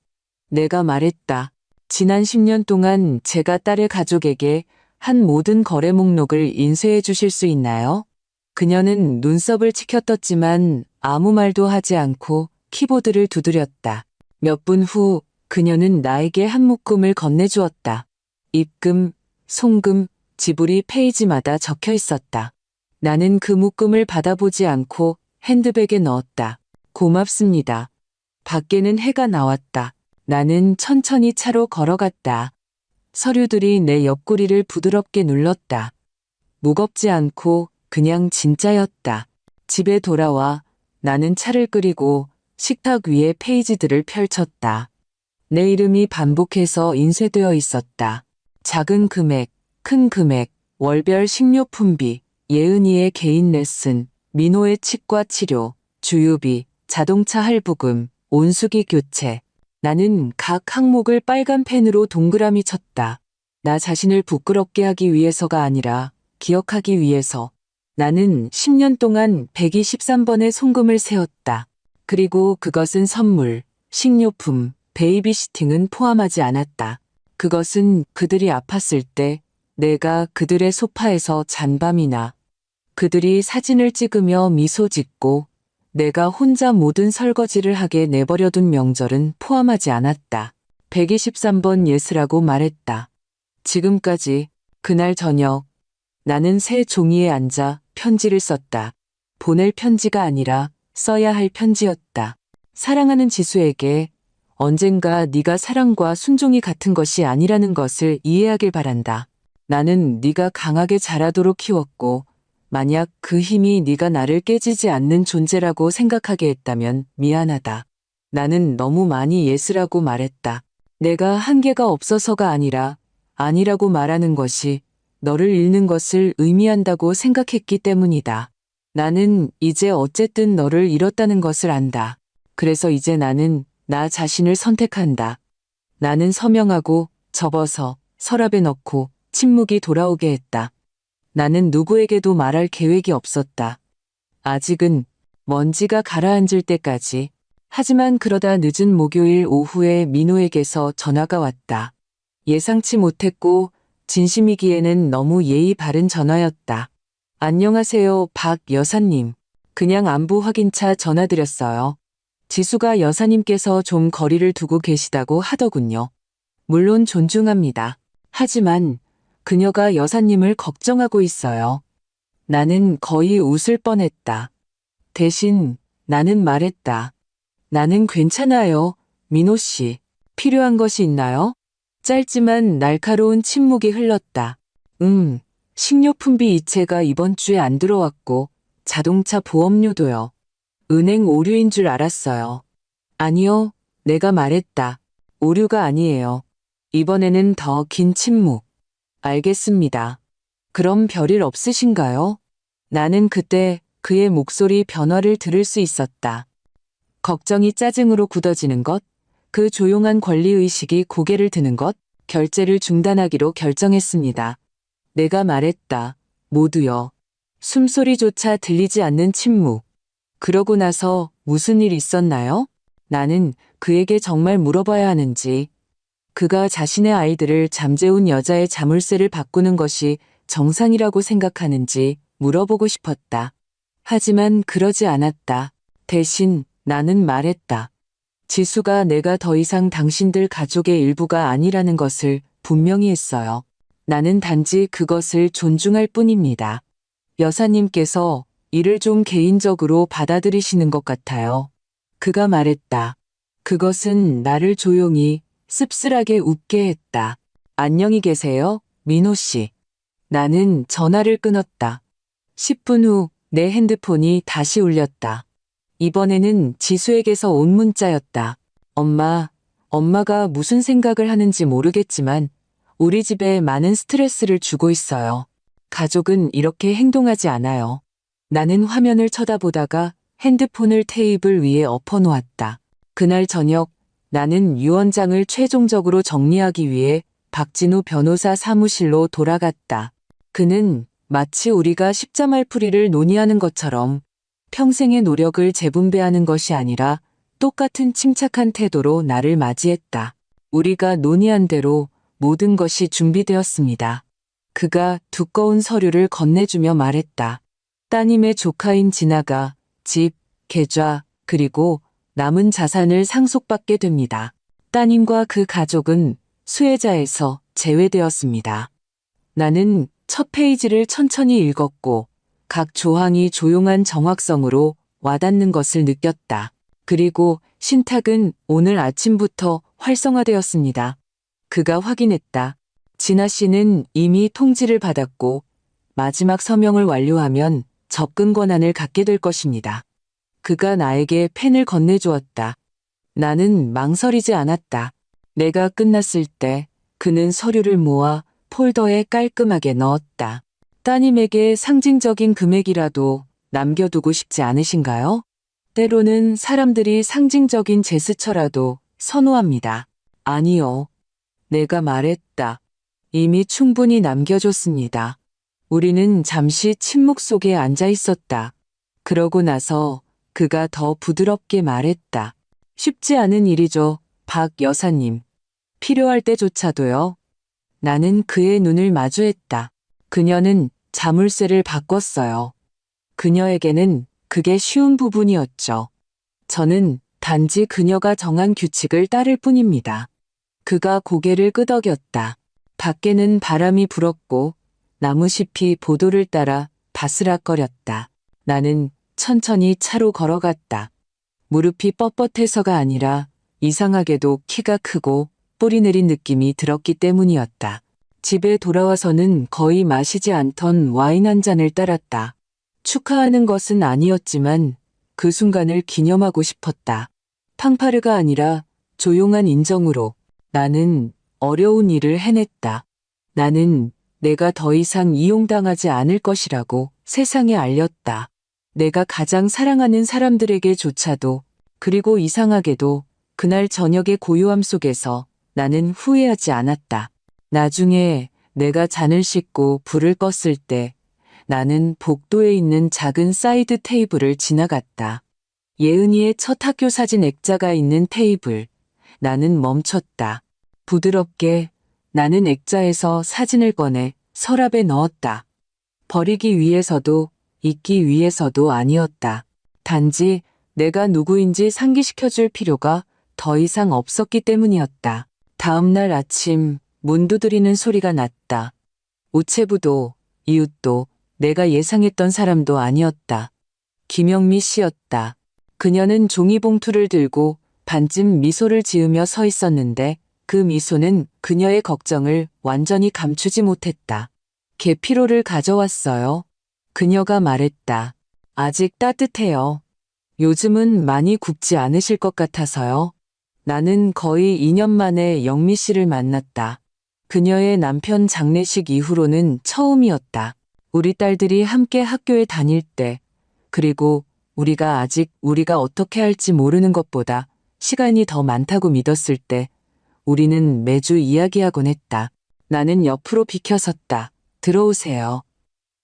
S1: 내가 말했다. 지난 10년 동안 제가 딸의 가족에게 한 모든 거래 목록을 인쇄해 주실 수 있나요? 그녀는 눈썹을 치켜떴지만 아무 말도 하지 않고 키보드를 두드렸다. 몇 분 후 그녀는 나에게 한 묶음을 건네주었다. 입금, 송금, 지불이 페이지마다 적혀 있었다. 나는 그 묶음을 받아보지 않고 핸드백에 넣었다. 고맙습니다. 밖에는 해가 나왔다. 나는 천천히 차로 걸어갔다. 서류들이 내 옆구리를 부드럽게 눌렀다. 무겁지 않고 그냥 진짜였다. 집에 돌아와 나는 차를 끓이고 식탁 위에 페이지들을 펼쳤다. 내 이름이 반복해서 인쇄되어 있었다. 작은 금액, 큰 금액, 월별 식료품비, 예은이의 개인 레슨, 민호의 치과 치료, 주유비, 자동차 할부금, 온수기 교체. 나는 각 항목을 빨간 펜으로 동그라미 쳤다. 나 자신을 부끄럽게 하기 위해서가 아니라 기억하기 위해서. 나는 10년 동안 123번의 송금을 세웠다. 그리고 그것은 선물, 식료품, 베이비시팅은 포함하지 않았다. 그것은 그들이 아팠을 때 내가 그들의 소파에서 잔 밤이나 그들이 사진을 찍으며 미소 짓고 내가 혼자 모든 설거지를 하게 내버려둔 명절은 포함하지 않았다. 123번 예스라고 말했다. 지금까지 그날 저녁 나는 새 종이에 앉아 편지를 썼다. 보낼 편지가 아니라 써야 할 편지였다. 사랑하는 지수에게 언젠가 네가 사랑과 순종이 같은 것이 아니라는 것을 이해하길 바란다. 나는 네가 강하게 자라도록 키웠고 만약 그 힘이 네가 나를 깨지지 않는 존재라고 생각하게 했다면 미안하다. 나는 너무 많이 예스라고 말했다. 내가 한계가 없어서가 아니라 아니라고 말하는 것이 너를 잃는 것을 의미한다고 생각했기 때문이다. 나는 이제 어쨌든 너를 잃었다는 것을 안다. 그래서 이제 나는 나 자신을 선택한다. 나는 서명하고 접어서 서랍에 넣고 침묵이 돌아오게 했다. 나는 누구에게도 말할 계획이 없었다. 아직은 먼지가 가라앉을 때까지. 하지만 그러다 늦은 목요일 오후에 민호에게서 전화가 왔다. 예상치 못했고 진심이기에는 너무 예의 바른 전화였다. 안녕하세요, 박 여사님. 그냥 안부 확인차 전화드렸어요. 지수가 여사님께서 좀 거리를 두고 계시다고 하더군요. 물론 존중합니다. 하지만 그녀가 여사님을 걱정하고 있어요. 나는 거의 웃을 뻔했다. 대신 나는 말했다. 나는 괜찮아요, 민호 씨. 필요한 것이 있나요? 짧지만 날카로운 침묵이 흘렀다. 식료품비 이체가 이번 주에 안 들어왔고 자동차 보험료도요. 은행 오류인 줄 알았어요. 아니요, 내가 말했다. 오류가 아니에요. 이번에는 더 긴 침묵. 알겠습니다. 그럼 별일 없으신가요? 나는 그때 그의 목소리 변화를 들을 수 있었다. 걱정이 짜증으로 굳어지는 것, 그 조용한 권리의식이 고개를 드는 것, 결제를 중단하기로 결정했습니다. 내가 말했다. 모두요. 숨소리조차 들리지 않는 침묵. 그러고 나서 무슨 일 있었나요? 나는 그에게 정말 물어봐야 하는지, 그가 자신의 아이들을 잠재운 여자의 자물쇠를 바꾸는 것이 정상이라고 생각하는지 물어보고 싶었다. 하지만 그러지 않았다. 대신 나는 말했다. 지수가 내가 더 이상 당신들 가족의 일부가 아니라는 것을 분명히 했어요. 나는 단지 그것을 존중할 뿐입니다. 여사님께서 이를 좀 개인적으로 받아들이시는 것 같아요. 그가 말했다. 그것은 나를 조용히 씁쓸하게 웃게 했다. 안녕히 계세요, 민호 씨. 나는 전화를 끊었다. 10분 후 내 핸드폰이 다시 울렸다. 이번에는 지수에게서 온 문자였다. 엄마가 무슨 생각을 하는지 모르겠지만 우리 집에 많은 스트레스를 주고 있어요. 가족은 이렇게 행동하지 않아요. 나는 화면을 쳐다보다가 핸드폰을 테이블 위에 엎어놓았다. 그날 저녁 나는 유언장을 최종적으로 정리하기 위해 박진우 변호사 사무실로 돌아갔다. 그는 마치 우리가 십자말풀이를 논의하는 것처럼 평생의 노력을 재분배하는 것이 아니라 똑같은 침착한 태도로 나를 맞이했다. 우리가 논의한 대로 모든 것이 준비되었습니다. 그가 두꺼운 서류를 건네주며 말했다. 따님의 조카인 진아가 집, 계좌, 그리고 남은 자산을 상속받게 됩니다. 따님과 그 가족은 수혜자에서 제외되었습니다. 나는 첫 페이지를 천천히 읽었고 각 조항이 조용한 정확성으로 와닿는 것을 느꼈다. 그리고 신탁은 오늘 아침부터 활성화되었습니다. 그가 확인했다. 진아 씨는 이미 통지를 받았고 마지막 서명을 완료하면 접근 권한을 갖게 될 것입니다. 그가 나에게 펜을 건네주었다. 나는 망설이지 않았다. 내가 끝났을 때 그는 서류를 모아 폴더에 깔끔하게 넣었다. 따님에게 상징적인 금액이라도 남겨두고 싶지 않으신가요? 때로는 사람들이 상징적인 제스처라도 선호합니다. 아니요. 내가 말했다. 이미 충분히 남겨줬습니다. 우리는 잠시 침묵 속에 앉아 있었다. 그러고 나서 그가 더 부드럽게 말했다. 쉽지 않은 일이죠, 박 여사님. 필요할 때조차도요. 나는 그의 눈을 마주했다. 그녀는 자물쇠를 바꿨어요. 그녀에게는 그게 쉬운 부분이었죠. 저는 단지 그녀가 정한 규칙을 따를 뿐입니다. 그가 고개를 끄덕였다. 밖에는 바람이 불었고 나무잎이 보도를 따라 바스락거렸다. 나는 천천히 차로 걸어갔다. 무릎이 뻣뻣해서가 아니라 이상하게도 키가 크고 뿌리 내린 느낌이 들었기 때문이었다. 집에 돌아와서는 거의 마시지 않던 와인 한 잔을 따랐다. 축하하는 것은 아니었지만 그 순간을 기념하고 싶었다. 팡파르가 아니라 조용한 인정으로 나는 어려운 일을 해냈다. 나는 내가 더 이상 이용당하지 않을 것이라고 세상에 알렸다. 내가 가장 사랑하는 사람들에게조차도, 그리고 이상하게도 그날 저녁의 고요함 속에서 나는 후회하지 않았다. 나중에 내가 잔을 씻고 불을 껐을 때 나는 복도에 있는 작은 사이드 테이블을 지나갔다. 예은이의 첫 학교 사진 액자가 있는 테이블. 나는 멈췄다. 부드럽게 나는 액자에서 사진을 꺼내 서랍에 넣었다. 버리기 위해서도 잊기 위해서도 아니었다. 단지 내가 누구인지 상기시켜줄 필요가 더 이상 없었기 때문이었다. 다음 날 아침 문 두드리는 소리가 났다. 우체부도 이웃도 내가 예상했던 사람도 아니었다. 김영미 씨였다. 그녀는 종이봉투를 들고 반쯤 미소를 지으며 서 있었는데 그 미소는 그녀의 걱정을 완전히 감추지 못했다. 계피로를 가져왔어요. 그녀가 말했다. 아직 따뜻해요. 요즘은 많이 굽지 않으실 것 같아서요. 나는 거의 2년 만에 영미 씨를 만났다. 그녀의 남편 장례식 이후로는 처음이었다. 우리 딸들이 함께 학교에 다닐 때, 그리고 우리가 어떻게 할지 모르는 것보다 시간이 더 많다고 믿었을 때, 우리는 매주 이야기하곤 했다. 나는 옆으로 비켜섰다. 들어오세요.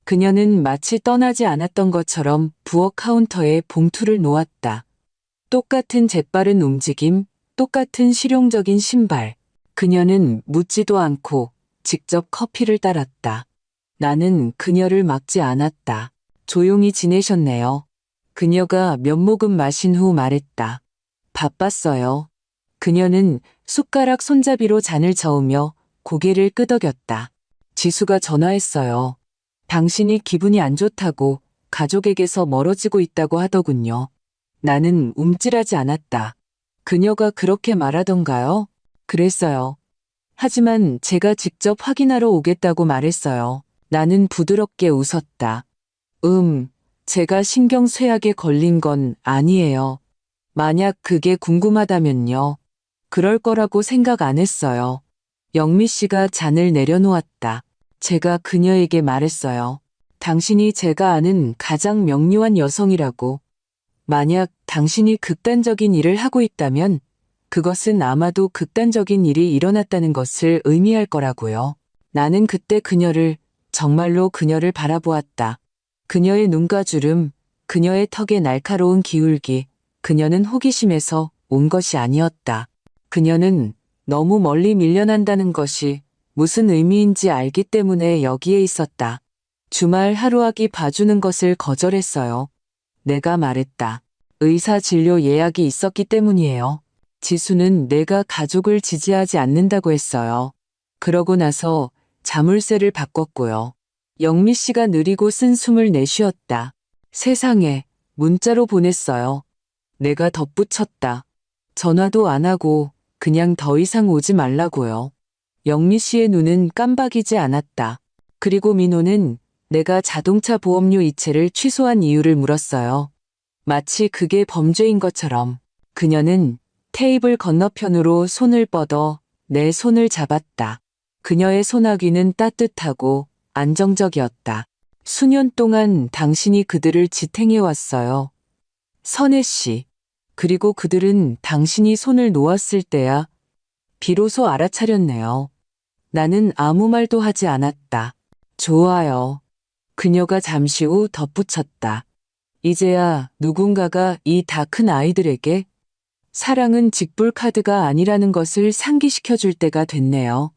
S1: 그녀는 마치 떠나지 않았던 것처럼 부엌 카운터에 봉투를 놓았다. 똑같은 재빠른 움직임, 똑같은 실용적인 신발. 그녀는 묻지도 않고 직접 커피를 따랐다. 나는 그녀를 막지 않았다. 조용히 지내셨네요. 그녀가 몇 모금 마신 후 말했다. 바빴어요. 그녀는 숟가락 손잡이로 잔을 저으며 고개를 끄덕였다. 지수가 전화했어요. 당신이 기분이 안 좋다고 가족에게서 멀어지고 있다고 하더군요. 나는 움찔하지 않았다. 그녀가 그렇게 말하던가요? 그랬어요. 하지만 제가 직접 확인하러 오겠다고 말했어요. 나는 부드럽게 웃었다. 제가 신경쇠약에 걸린 건 아니에요. 만약 그게 궁금하다면요. 그럴 거라고 생각 안 했어요. 영미 씨가 잔을 내려놓았다. 제가 그녀에게 말했어요. 당신이 제가 아는 가장 명료한 여성이라고. 만약 당신이 극단적인 일을 하고 있다면 그것은 아마도 극단적인 일이 일어났다는 것을 의미할 거라고요. 나는 그때 정말로 그녀를 바라보았다. 그녀의 눈가 주름, 그녀의 턱의 날카로운 기울기, 그녀는 호기심에서 온 것이 아니었다. 그녀는 너무 멀리 밀려난다는 것이 무슨 의미인지 알기 때문에 여기에 있었다. 주말 하루하기 봐주는 것을 거절했어요. 내가 말했다. 의사 진료 예약이 있었기 때문이에요. 지수는 내가 가족을 지지하지 않는다고 했어요. 그러고 나서 자물쇠를 바꿨고요. 영미 씨가 느리고 쓴 숨을 내쉬었다. 세상에, 문자로 보냈어요. 내가 덧붙였다. 전화도 안 하고 그냥 더 이상 오지 말라고요. 영미 씨의 눈은 깜박이지 않았다. 그리고 민호는 내가 자동차 보험료 이체를 취소한 이유를 물었어요. 마치 그게 범죄인 것처럼. 그녀는 테이블 건너편으로 손을 뻗어 내 손을 잡았다. 그녀의 손아귀는 따뜻하고 안정적이었다. 수년 동안 당신이 그들을 지탱해왔어요. 선혜 씨. 그리고 그들은 당신이 손을 놓았을 때야 비로소 알아차렸네요. 나는 아무 말도 하지 않았다. 좋아요. 그녀가 잠시 후 덧붙였다. 이제야 누군가가 이 다 큰 아이들에게 사랑은 직불 카드가 아니라는 것을 상기시켜줄 때가 됐네요.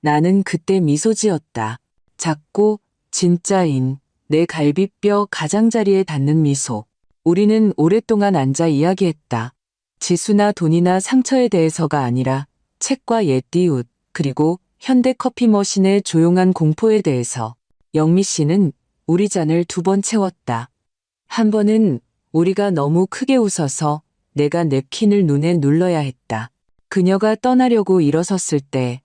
S1: 나는 그때 미소 지었다. 작고 진짜인 내 갈비뼈 가장자리에 닿는 미소. 우리는 오랫동안 앉아 이야기했다. 지수나 돈이나 상처에 대해서가 아니라 책과 옛띠웃 그리고 현대 커피 머신의 조용한 공포에 대해서. 영미 씨는 우리 잔을 2번 채웠다. 한 번은 우리가 너무 크게 웃어서 내가 냅킨을 눈에 눌러야 했다. 그녀가 떠나려고 일어섰을 때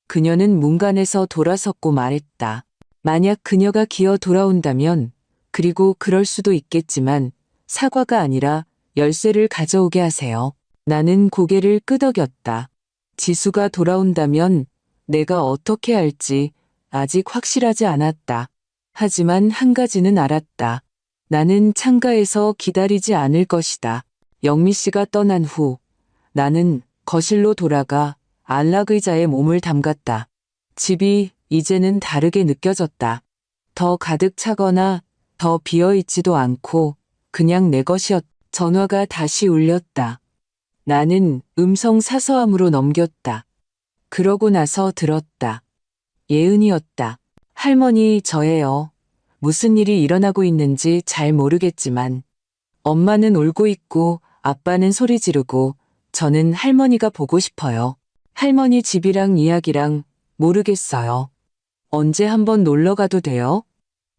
S1: 그녀는 문간에서 돌아섰고 말했다. 만약 그녀가 기어 돌아온다면, 그리고 그럴 수도 있겠지만 사과가 아니라 열쇠를 가져오게 하세요. 나는 고개를 끄덕였다. 지수가 돌아온다면 내가 어떻게 할지 아직 확실하지 않았다. 하지만 한 가지는 알았다. 나는 창가에서 기다리지 않을 것이다. 영미 씨가 떠난 후 나는 거실로 돌아가 안락의자에 몸을 담갔다. 집이 이제는 다르게 느껴졌다. 더 가득 차거나 더 비어있지도 않고 그냥 내 것이었다. 전화가 다시 울렸다. 나는 음성 사서함으로 넘겼다. 그러고 나서 들었다. 예은이었다. 할머니, 저예요. 무슨 일이 일어나고 있는지 잘 모르겠지만 엄마는 울고 있고 아빠는 소리 지르고 저는 할머니가 보고 싶어요. 할머니 집이랑 이야기랑 모르겠어요. 언제 한번 놀러 가도 돼요?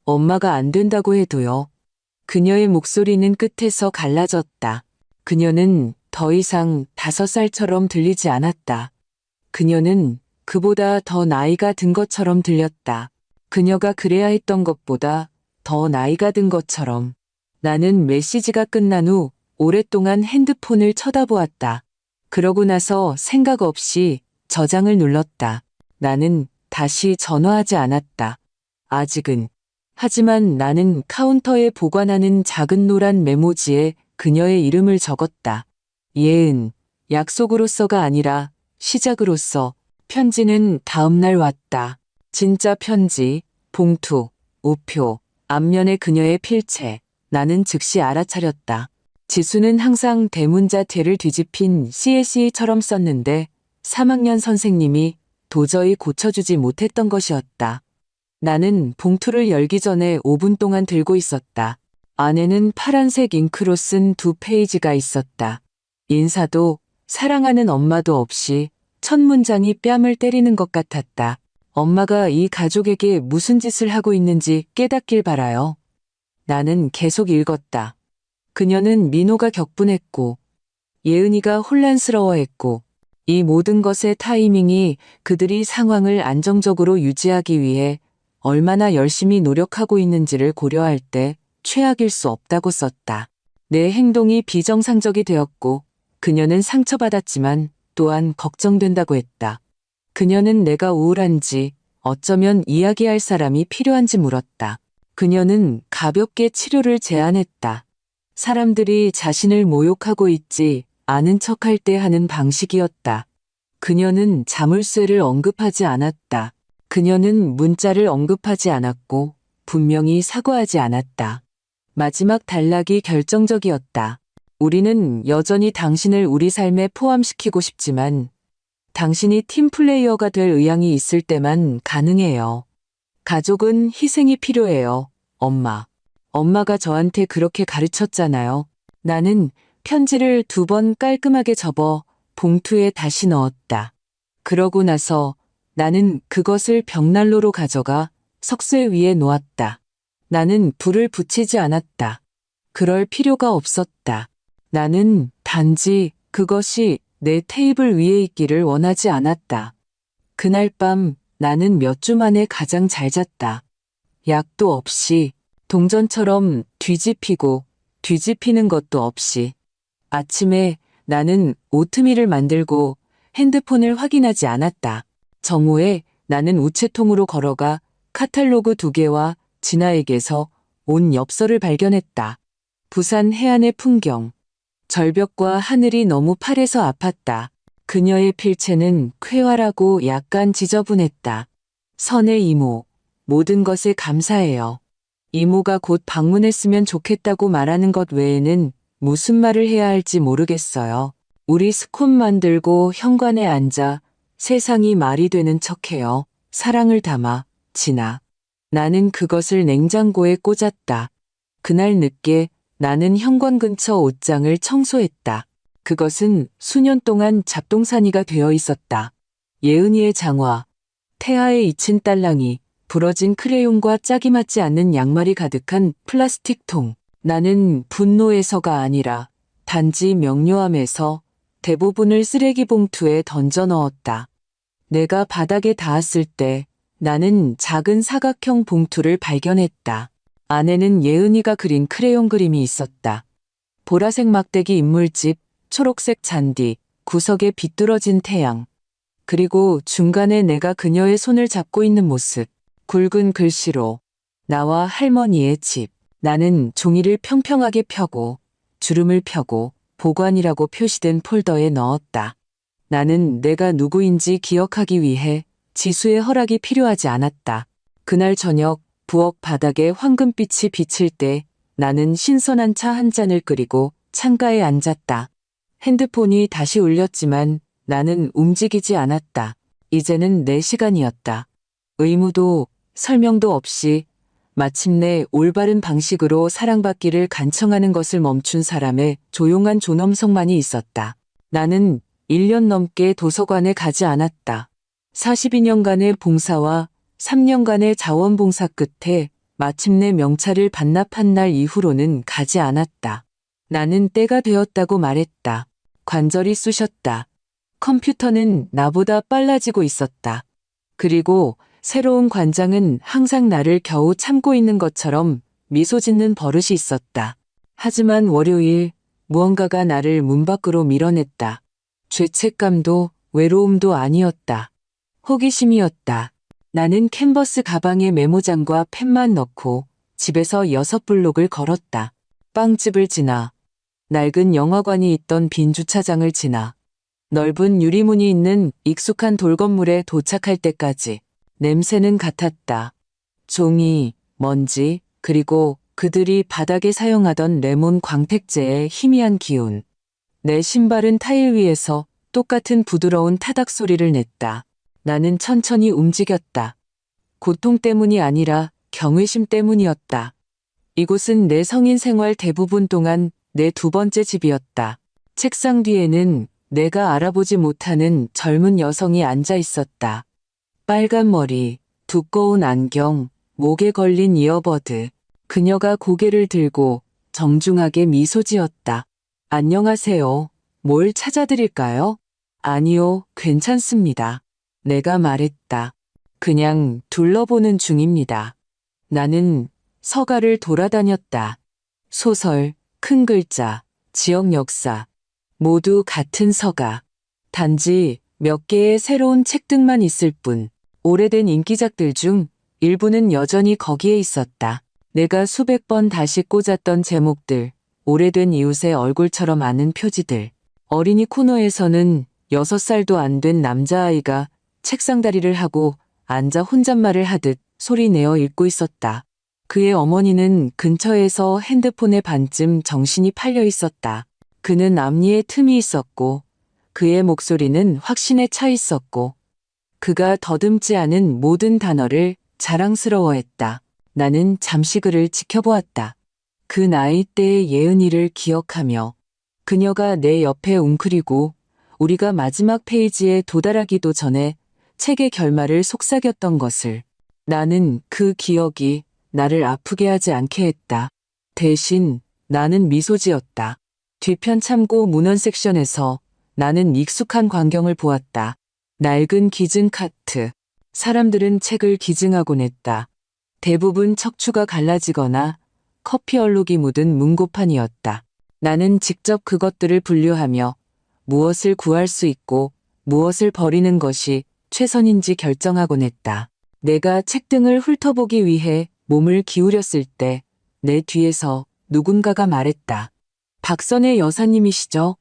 S1: 엄마가 안 된다고 해도요. 그녀의 목소리는 끝에서 갈라졌다. 그녀는 더 이상 5살처럼 들리지 않았다. 그녀는 그보다 더 나이가 든 것처럼 들렸다. 그녀가 그래야 했던 것보다 더 나이가 든 것처럼. 나는 메시지가 끝난 후 오랫동안 핸드폰을 쳐다보았다. 그러고 나서 생각 없이 저장을 눌렀다. 나는 다시 전화하지 않았다. 아직은. 하지만 나는 카운터에 보관하는 작은 노란 메모지에 그녀의 이름을 적었다. 예은, 약속으로서가 아니라 시작으로서. 편지는 다음날 왔다. 진짜 편지, 봉투, 우표, 앞면에 그녀의 필체. 나는 즉시 알아차렸다. 지수는 항상 대문자 뒤를 뒤집힌 CSE처럼 썼는데 3학년 선생님이 도저히 고쳐주지 못했던 것이었다. 나는 봉투를 열기 전에 5분 동안 들고 있었다. 안에는 파란색 잉크로 쓴 2페이지가 있었다. 인사도 사랑하는 엄마도 없이 첫 문장이 뺨을 때리는 것 같았다. 엄마가 이 가족에게 무슨 짓을 하고 있는지 깨닫길 바라요. 나는 계속 읽었다. 그녀는 민호가 격분했고 예은이가 혼란스러워했고 이 모든 것의 타이밍이 그들이 상황을 안정적으로 유지하기 위해 얼마나 열심히 노력하고 있는지를 고려할 때 최악일 수 없다고 썼다. 내 행동이 비정상적이 되었고 그녀는 상처받았지만 또한 걱정된다고 했다. 그녀는 내가 우울한지 어쩌면 이야기할 사람이 필요한지 물었다. 그녀는 가볍게 치료를 제안했다. 사람들이 자신을 모욕하고 있지 않은 척할 때 하는 방식이었다. 그녀는 자물쇠를 언급하지 않았다. 그녀는 문자를 언급하지 않았고 분명히 사과하지 않았다. 마지막 단락이 결정적이었다. 우리는 여전히 당신을 우리 삶에 포함시키고 싶지만 당신이 팀플레이어가 될 의향이 있을 때만 가능해요. 가족은 희생이 필요해요. 엄마. 엄마가 저한테 그렇게 가르쳤잖아요. 나는 편지를 2번 깔끔하게 접어 봉투에 다시 넣었다. 그러고 나서 나는 그것을 벽난로로 가져가 석쇠 위에 놓았다. 나는 불을 붙이지 않았다. 그럴 필요가 없었다. 나는 단지 그것이 내 테이블 위에 있기를 원하지 않았다. 그날 밤 나는 몇 주 만에 가장 잘 잤다. 약도 없이, 동전처럼 뒤집히고 뒤집히는 것도 없이. 아침에 나는 오트밀을 만들고 핸드폰을 확인하지 않았다. 정오에 나는 우체통으로 걸어가 카탈로그 2개와 진아에게서 온 엽서를 발견했다. 부산 해안의 풍경. 절벽과 하늘이 너무 파래서 아팠다. 그녀의 필체는 쾌활하고 약간 지저분했다. 선의 이모, 모든 것에 감사해요. 이모가 곧 방문했으면 좋겠다고 말하는 것 외에는 무슨 말을 해야 할지 모르겠어요. 우리 스콘 만들고 현관에 앉아 세상이 말이 되는 척해요. 사랑을 담아, 진아. 나는 그것을 냉장고에 꽂았다. 그날 늦게 나는 현관 근처 옷장을 청소했다. 그것은 수년 동안 잡동사니가 되어 있었다. 예은이의 장화, 태아의 잊힌 딸랑이, 부러진 크레용과 짝이 맞지 않는 양말이 가득한 플라스틱 통. 나는 분노에서가 아니라 단지 명료함에서 대부분을 쓰레기 봉투에 던져 넣었다. 내가 바닥에 닿았을 때 나는 작은 사각형 봉투를 발견했다. 안에는 예은이가 그린 크레용 그림이 있었다. 보라색 막대기 인물집, 초록색 잔디, 구석에 비뚤어진 태양. 그리고 중간에 내가 그녀의 손을 잡고 있는 모습. 굵은 글씨로 나와 할머니의 집. 나는 종이를 평평하게 펴고 주름을 펴고 보관이라고 표시된 폴더에 넣었다. 나는 내가 누구인지 기억하기 위해 지수의 허락이 필요하지 않았다. 그날 저녁 부엌 바닥에 황금빛이 비칠 때 나는 신선한 차 한 잔을 끓이고 창가에 앉았다. 핸드폰이 다시 울렸지만 나는 움직이지 않았다. 이제는 내 시간이었다. 의무도 설명도 없이 마침내 올바른 방식으로 사랑받기를 간청하는 것을 멈춘 사람의 조용한 존엄성만이 있었다. 나는 1년 넘게 도서관에 가지 않았다. 42년간의 봉사와 3년간의 자원봉사 끝에 마침내 명찰을 반납한 날 이후로는 가지 않았다. 나는 때가 되었다고 말했다. 관절이 쑤셨다. 컴퓨터는 나보다 빨라지고 있었다. 그리고 새로운 관장은 항상 나를 겨우 참고 있는 것처럼 미소 짓는 버릇이 있었다. 하지만 월요일 무언가가 나를 문 밖으로 밀어냈다. 죄책감도 외로움도 아니었다. 호기심이었다. 나는 캔버스 가방에 메모장과 펜만 넣고 집에서 6블록을 걸었다. 빵집을 지나, 낡은 영화관이 있던 빈 주차장을 지나, 넓은 유리문이 있는 익숙한 돌건물에 도착할 때까지. 냄새는 같았다. 종이, 먼지, 그리고 그들이 바닥에 사용하던 레몬 광택제의 희미한 기운. 내 신발은 타일 위에서 똑같은 부드러운 타닥 소리를 냈다. 나는 천천히 움직였다. 고통 때문이 아니라 경외심 때문이었다. 이곳은 내 성인 생활 대부분 동안 내 2번째 집이었다. 책상 뒤에는 내가 알아보지 못하는 젊은 여성이 앉아 있었다. 빨간 머리, 두꺼운 안경, 목에 걸린 이어버드. 그녀가 고개를 들고 정중하게 미소 지었다. 안녕하세요. 뭘 찾아드릴까요? 아니요, 괜찮습니다. 내가 말했다. 그냥 둘러보는 중입니다. 나는 서가를 돌아다녔다. 소설, 큰 글자, 지역 역사, 모두 같은 서가. 단지 몇 개의 새로운 책등만 있을 뿐. 오래된 인기작들 중 일부는 여전히 거기에 있었다. 내가 수백 번 다시 꽂았던 제목들, 오래된 이웃의 얼굴처럼 아는 표지들. 어린이 코너에서는 6살도 안 된 남자아이가 책상다리를 하고 앉아 혼잣말을 하듯 소리내어 읽고 있었다. 그의 어머니는 근처에서 핸드폰에 반쯤 정신이 팔려 있었다. 그는 앞니에 틈이 있었고 그의 목소리는 확신에 차 있었고 그가 더듬지 않은 모든 단어를 자랑스러워했다. 나는 잠시 그를 지켜보았다. 그 나이 때의 예은이를 기억하며 그녀가 내 옆에 웅크리고 우리가 마지막 페이지에 도달하기도 전에 책의 결말을 속삭였던 것을. 나는 그 기억이 나를 아프게 하지 않게 했다. 대신 나는 미소 지었다. 뒤편 참고 문헌 섹션에서 나는 익숙한 광경을 보았다. 낡은 기증 카트. 사람들은 책을 기증하곤 했다. 대부분 척추가 갈라지거나 커피 얼룩이 묻은 문고판이었다. 나는 직접 그것들을 분류하며 무엇을 구할 수 있고 무엇을 버리는 것이 최선인지 결정하곤 했다. 내가 책등을 훑어보기 위해 몸을 기울였을 때 내 뒤에서 누군가가 말했다. 박선의 여사님이시죠?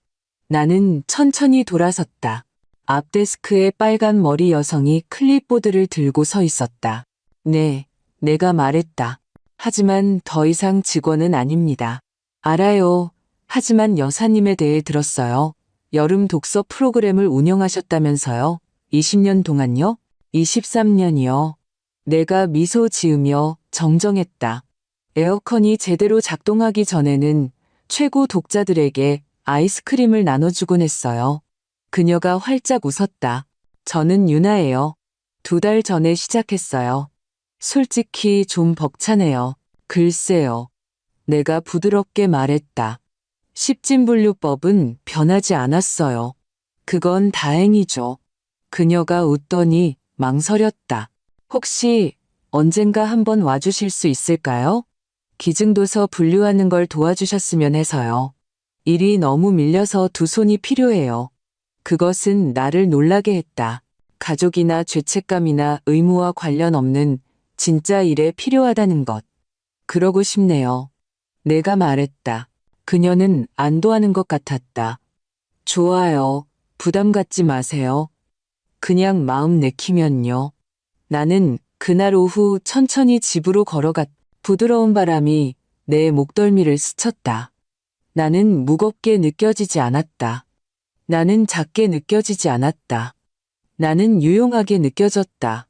S1: 나는 천천히 돌아섰다. 앞 데스크에 빨간 머리 여성이 클립보드를 들고 서 있었다. 네, 내가 말했다. 하지만 더 이상 직원은 아닙니다. 알아요. 하지만 여사님에 대해 들었어요. 여름 독서 프로그램을 운영하셨다면서요? 20년 동안요? 23년이요. 내가 미소 지으며 정정했다. 에어컨이 제대로 작동하기 전에는 최고 독자들에게 아이스크림을 나눠주곤 했어요. 그녀가 활짝 웃었다. 저는 유나예요. 2달 전에 시작했어요. 솔직히 좀 벅차네요. 글쎄요. 내가 부드럽게 말했다. 십진분류법은 변하지 않았어요. 그건 다행이죠. 그녀가 웃더니 망설였다. 혹시 언젠가 한번 와주실 수 있을까요? 기증도서 분류하는 걸 도와주셨으면 해서요. 일이 너무 밀려서 2손이 필요해요. 그것은 나를 놀라게 했다. 가족이나 죄책감이나 의무와 관련 없는 진짜 일에 필요하다는 것. 그러고 싶네요. 내가 말했다. 그녀는 안도하는 것 같았다. 좋아요. 부담 갖지 마세요. 그냥 마음 내키면요. 나는 그날 오후 천천히 집으로 걸어갔. 부드러운 바람이 내 목덜미를 스쳤다. 나는 무겁게 느껴지지 않았다. 나는 작게 느껴지지 않았다. 나는 유용하게 느껴졌다.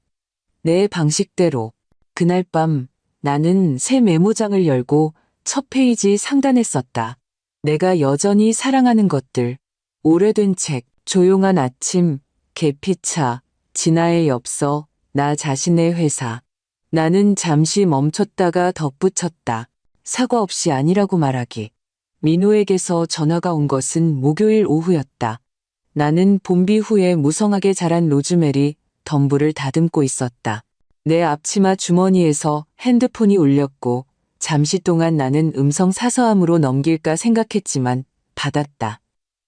S1: 내 방식대로. 그날 밤 나는 새 메모장을 열고 첫 페이지 상단에 썼다. 내가 여전히 사랑하는 것들. 오래된 책, 조용한 아침, 계피차, 진아의 엽서, 나 자신의 회사. 나는 잠시 멈췄다가 덧붙였다. 사과 없이 아니라고 말하기. 민호에게서 전화가 온 것은 목요일 오후였다. 나는 봄비 후에 무성하게 자란 로즈메리 덤불을 다듬고 있었다. 내 앞치마 주머니에서 핸드폰이 울렸고 잠시 동안 나는 음성 사서함으로 넘길까 생각했지만 받았다.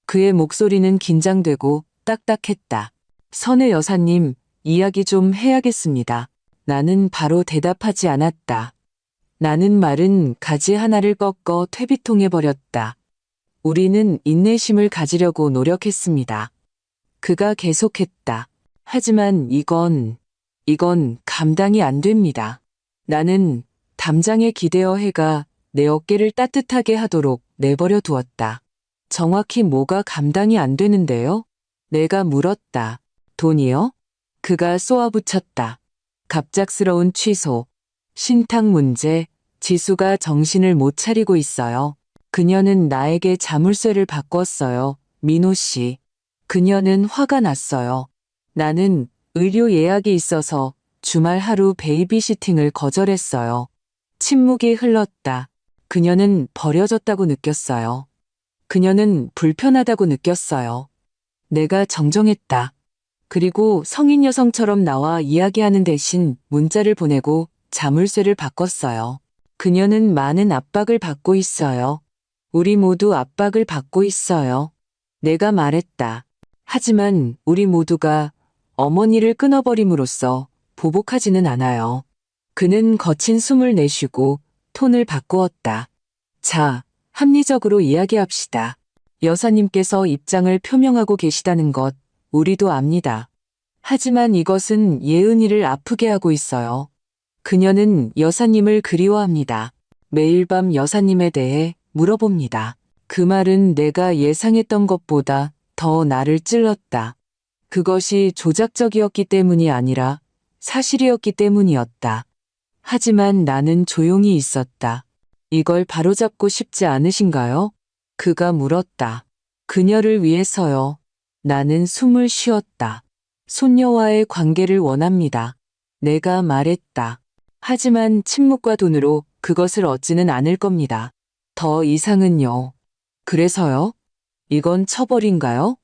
S1: 그의 목소리는 긴장되고 딱딱했다. 선의 여사님, 이야기 좀 해야겠습니다. 나는 바로 대답하지 않았다. 나는 마른 가지 하나를 꺾어 퇴비통에 버렸다. 우리는 인내심을 가지려고 노력했습니다. 그가 계속했다. 하지만 이건 감당이 안 됩니다. 나는 담장에 기대어 해가 내 어깨를 따뜻하게 하도록 내버려 두었다. 정확히 뭐가 감당이 안 되는데요? 내가 물었다. 돈이요? 그가 쏘아붙였다. 갑작스러운 취소, 신탁 문제, 지수가 정신을 못 차리고 있어요. 그녀는 나에게 자물쇠를 바꿨어요. 민호 씨. 그녀는 화가 났어요. 나는 의료 예약이 있어서 주말 하루 베이비시팅을 거절했어요. 침묵이 흘렀다. 그녀는 버려졌다고 느꼈어요. 그녀는 불편하다고 느꼈어요. 내가 정정했다. 그리고 성인 여성처럼 나와 이야기하는 대신 문자를 보내고 자물쇠를 바꿨어요. 그녀는 많은 압박을 받고 있어요. 우리 모두 압박을 받고 있어요. 내가 말했다. 하지만 우리 모두가 어머니를 끊어버림으로써 보복하지는 않아요. 그는 거친 숨을 내쉬고 톤을 바꾸었다. 자, 합리적으로 이야기합시다. 여사님께서 입장을 표명하고 계시다는 것 우리도 압니다. 하지만 이것은 예은이를 아프게 하고 있어요. 그녀는 여사님을 그리워합니다. 매일 밤 여사님에 대해 물어봅니다. 그 말은 내가 예상했던 것보다 더 나를 찔렀다. 그것이 조작적이었기 때문이 아니라 사실이었기 때문이었다. 하지만 나는 조용히 있었다. 이걸 바로잡고 싶지 않으신가요? 그가 물었다. 그녀를 위해서요. 나는 숨을 쉬었다. 손녀와의 관계를 원합니다. 내가 말했다. 하지만 침묵과 돈으로 그것을 얻지는 않을 겁니다. 더 이상은요. 그래서요? 이건 처벌인가요?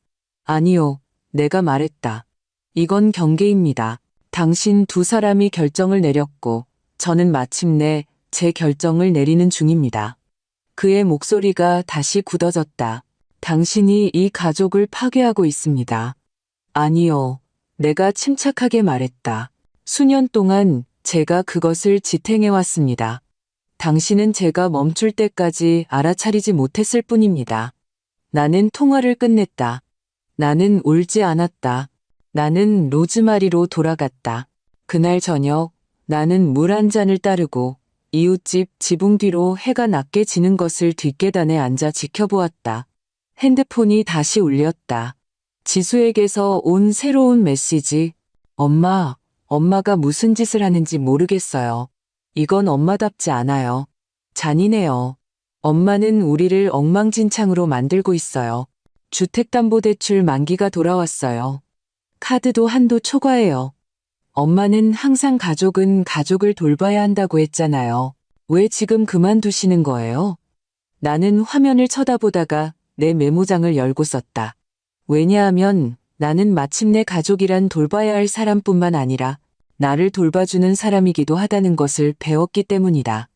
S1: 아니요. 내가 말했다. 이건 경계입니다. 당신 두 사람이 결정을 내렸고 저는 마침내 제 결정을 내리는 중입니다. 그의 목소리가 다시 굳어졌다. 당신이 이 가족을 파괴하고 있습니다. 아니요. 내가 침착하게 말했다. 수년 동안 제가 그것을 지탱해왔습니다. 당신은 제가 멈출 때까지 알아차리지 못했을 뿐입니다. 나는 통화를 끝냈다. 나는 울지 않았다. 나는 로즈마리로 돌아갔다. 그날 저녁 나는 물 한 잔을 따르고 이웃집 지붕 뒤로 해가 낮게 지는 것을 뒷계단에 앉아 지켜보았다. 핸드폰이 다시 울렸다. 지수에게서 온 새로운 메시지. 엄마가 무슨 짓을 하는지 모르겠어요. 이건 엄마답지 않아요. 잔인해요. 엄마는 우리를 엉망진창으로 만들고 있어요. 주택담보대출 만기가 돌아왔어요. 카드도 한도 초과해요. 엄마는 항상 가족은 가족을 돌봐야 한다고 했잖아요. 왜 지금 그만두시는 거예요? 나는 화면을 쳐다보다가 내 메모장을 열고 썼다. 왜냐하면 나는 마침내 가족이란 돌봐야 할 사람뿐만 아니라 나를 돌봐주는 사람이기도 하다는 것을 배웠기 때문이다.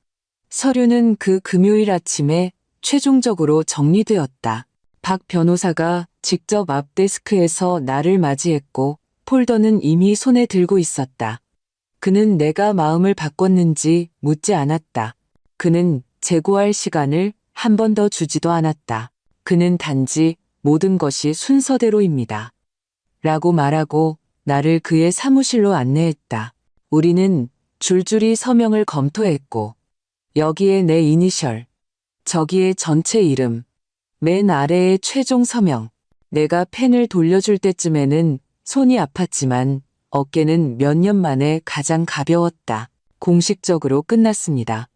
S1: 서류는 그 금요일 아침에 최종적으로 정리되었다. 박 변호사가 직접 앞 데스크에서 나를 맞이했고 폴더는 이미 손에 들고 있었다. 그는 내가 마음을 바꿨는지 묻지 않았다. 그는 재고할 시간을 한 번 더 주지도 않았다. 그는 단지 모든 것이 순서대로입니다. 라고 말하고 나를 그의 사무실로 안내했다. 우리는 줄줄이 서명을 검토했고 여기에 내 이니셜, 저기에 전체 이름, 맨 아래에 최종 서명. 내가 펜을 돌려줄 때쯤에는 손이 아팠지만 어깨는 몇 년 만에 가장 가벼웠다. 공식적으로 끝났습니다.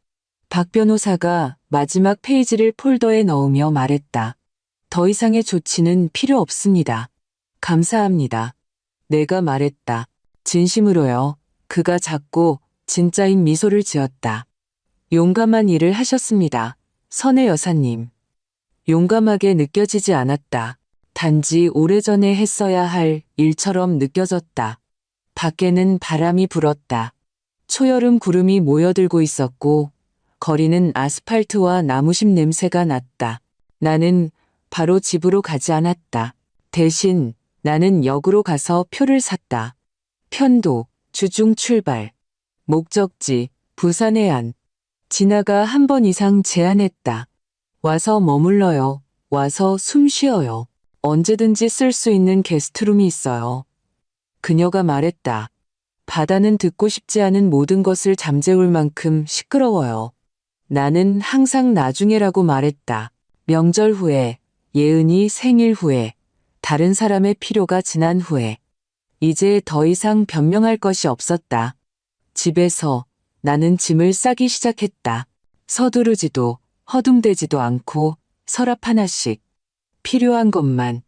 S1: 박 변호사가 마지막 페이지를 폴더에 넣으며 말했다. 더 이상의 조치는 필요 없습니다. 감사합니다. 내가 말했다. 진심으로요. 그가 작고 진짜인 미소를 지었다. 용감한 일을 하셨습니다. 선혜 여사님. 용감하게 느껴지지 않았다. 단지 오래전에 했어야 할 일처럼 느껴졌다. 밖에는 바람이 불었다. 초여름 구름이 모여들고 있었고 거리는 아스팔트와 나무심 냄새가 났다. 나는 바로 집으로 가지 않았다. 대신 나는 역으로 가서 표를 샀다. 편도, 주중 출발. 목적지, 부산 해안. 진아가 한 번 이상 제안했다. 와서 머물러요. 와서 숨 쉬어요. 언제든지 쓸 수 있는 게스트룸이 있어요. 그녀가 말했다. 바다는 듣고 싶지 않은 모든 것을 잠재울 만큼 시끄러워요. 나는 항상 나중에라고 말했다. 명절 후에, 예은이 생일 후에, 다른 사람의 필요가 지난 후에. 이제 더 이상 변명할 것이 없었다. 집에서 나는 짐을 싸기 시작했다. 서두르지도 허둥대지도 않고 서랍 하나씩 필요한 것만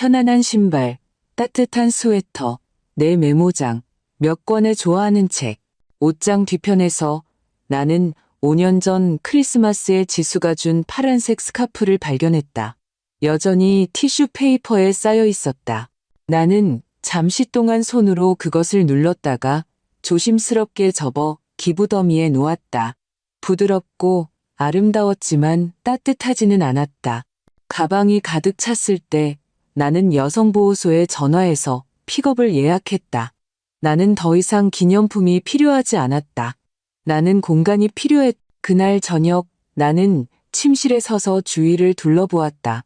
S1: 편안한 신발, 따뜻한 스웨터, 내 메모장, 몇 권의 좋아하는 책, 옷장 뒤편에서 나는 5년 전 크리스마스에 지수가 준 파란색 스카프를 발견했다. 여전히 티슈 페이퍼에 쌓여 있었다. 나는 잠시 동안 손으로 그것을 눌렀다가 조심스럽게 접어 기부더미에 놓았다. 부드럽고 아름다웠지만 따뜻하지는 않았다. 가방이 가득 찼을 때 나는 여성보호소에 전화해서 픽업을 예약했다. 나는 더 이상 기념품이 필요하지 않았다. 나는 공간이 필요했. 그날 저녁 나는 침실에 서서 주위를 둘러보았다.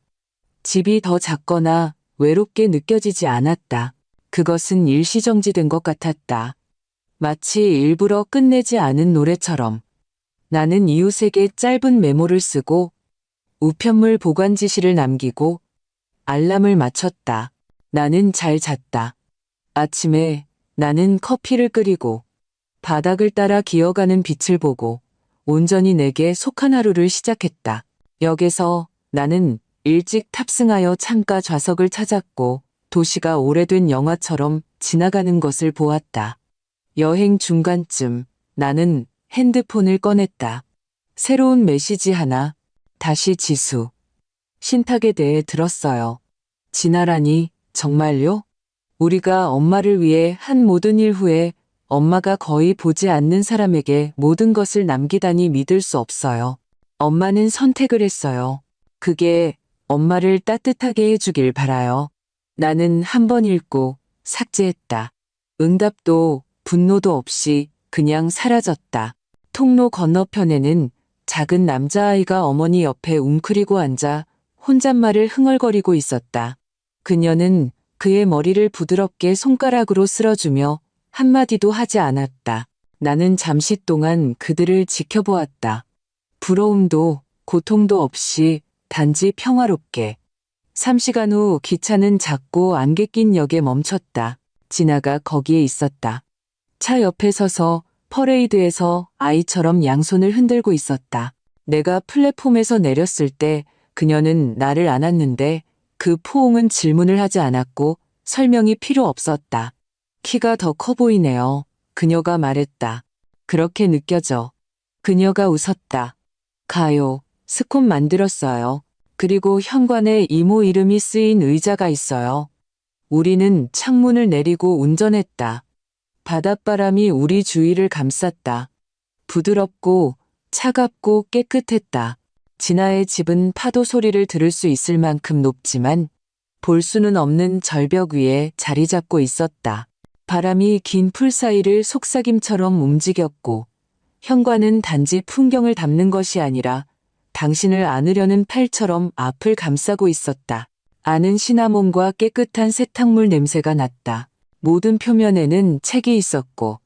S1: 집이 더 작거나 외롭게 느껴지지 않았다. 그것은 일시정지된 것 같았다. 마치 일부러 끝내지 않은 노래처럼. 나는 이웃에게 짧은 메모를 쓰고 우편물 보관 지시를 남기고 알람을 맞췄다. 나는 잘 잤다. 아침에 나는 커피를 끓이고 바닥을 따라 기어가는 빛을 보고 온전히 내게 속한 하루를 시작했다. 역에서 나는 일찍 탑승하여 창가 좌석을 찾았고 도시가 오래된 영화처럼 지나가는 것을 보았다. 여행 중간쯤 나는 핸드폰을 꺼냈다. 새로운 메시지 하나. 다시 지수. 신탁에 대해 들었어요. 진아라니, 정말요? 우리가 엄마를 위해 한 모든 일 후에 엄마가 거의 보지 않는 사람에게 모든 것을 남기다니 믿을 수 없어요. 엄마는 선택을 했어요. 그게 엄마를 따뜻하게 해주길 바라요. 나는 한 번 읽고 삭제했다. 응답도 분노도 없이 그냥 사라졌다. 통로 건너편에는 작은 남자아이가 어머니 옆에 웅크리고 앉아 혼잣말을 흥얼거리고 있었다. 그녀는 그의 머리를 부드럽게 손가락으로 쓸어주며 한마디도 하지 않았다. 나는 잠시 동안 그들을 지켜보았다. 부러움도 고통도 없이 단지 평화롭게. 3시간 후 기차는 작고 안개 낀 역에 멈췄다. 진아가 거기에 있었다. 차 옆에 서서 퍼레이드에서 아이처럼 양손을 흔들고 있었다. 내가 플랫폼에서 내렸을 때 그녀는 나를 안았는데 그 포옹은 질문을 하지 않았고 설명이 필요 없었다. 키가 더 커 보이네요. 그녀가 말했다. 그렇게 느껴져. 그녀가 웃었다. 가요. 스콘 만들었어요. 그리고 현관에 이모 이름이 쓰인 의자가 있어요. 우리는 창문을 내리고 운전했다. 바닷바람이 우리 주위를 감쌌다. 부드럽고 차갑고 깨끗했다. 진아의 집은 파도 소리를 들을 수 있을 만큼 높지만 볼 수는 없는 절벽 위에 자리 잡고 있었다. 바람이 긴 풀 사이를 속삭임처럼 움직였고 현관은 단지 풍경을 담는 것이 아니라 당신을 안으려는 팔처럼 앞을 감싸고 있었다. 아는 시나몬과 깨끗한 세탁물 냄새가 났다. 모든 표면에는 책이 있었고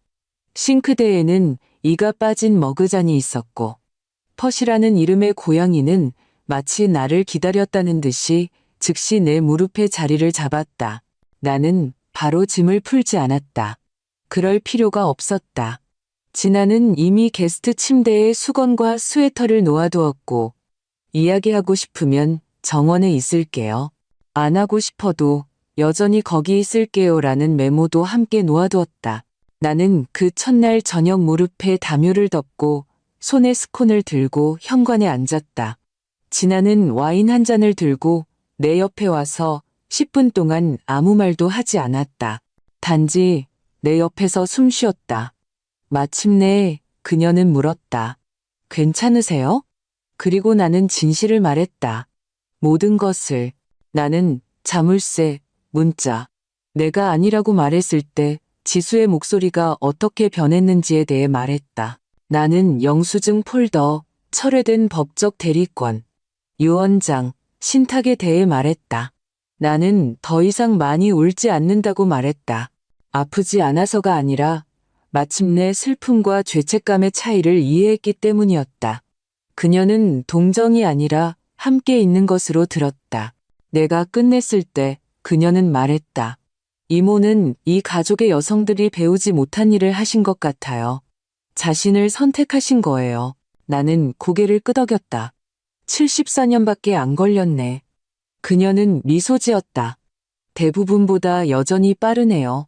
S1: 싱크대에는 이가 빠진 머그잔이 있었고 퍼시라는 이름의 고양이는 마치 나를 기다렸다는 듯이 즉시 내 무릎에 자리를 잡았다. 나는 바로 짐을 풀지 않았다. 그럴 필요가 없었다. 진아는 이미 게스트 침대에 수건과 스웨터를 놓아두었고 이야기하고 싶으면 정원에 있을게요. 안 하고 싶어도 여전히 거기 있을게요라는 메모도 함께 놓아두었다. 나는 그 첫날 저녁 무릎에 담요를 덮고 손에 스콘을 들고 현관에 앉았다. 진아는 와인 한 잔을 들고 내 옆에 와서 10분 동안 아무 말도 하지 않았다. 단지 내 옆에서 숨 쉬었다. 마침내 그녀는 물었다. 괜찮으세요? 그리고 나는 진실을 말했다. 모든 것을. 나는 자물쇠, 문자. 내가 아니라고 말했을 때 지수의 목소리가 어떻게 변했는지에 대해 말했다. 나는 영수증 폴더, 철회된 법적 대리권, 유언장, 신탁에 대해 말했다. 나는 더 이상 많이 울지 않는다고 말했다. 아프지 않아서가 아니라 마침내 슬픔과 죄책감의 차이를 이해했기 때문이었다. 그녀는 동정이 아니라 함께 있는 것으로 들었다. 내가 끝냈을 때 그녀는 말했다. 이모는 이 가족의 여성들이 배우지 못한 일을 하신 것 같아요. 자신을 선택하신 거예요. 나는 고개를 끄덕였다. 74년밖에 안 걸렸네. 그녀는 미소 지었다. 대부분보다 여전히 빠르네요.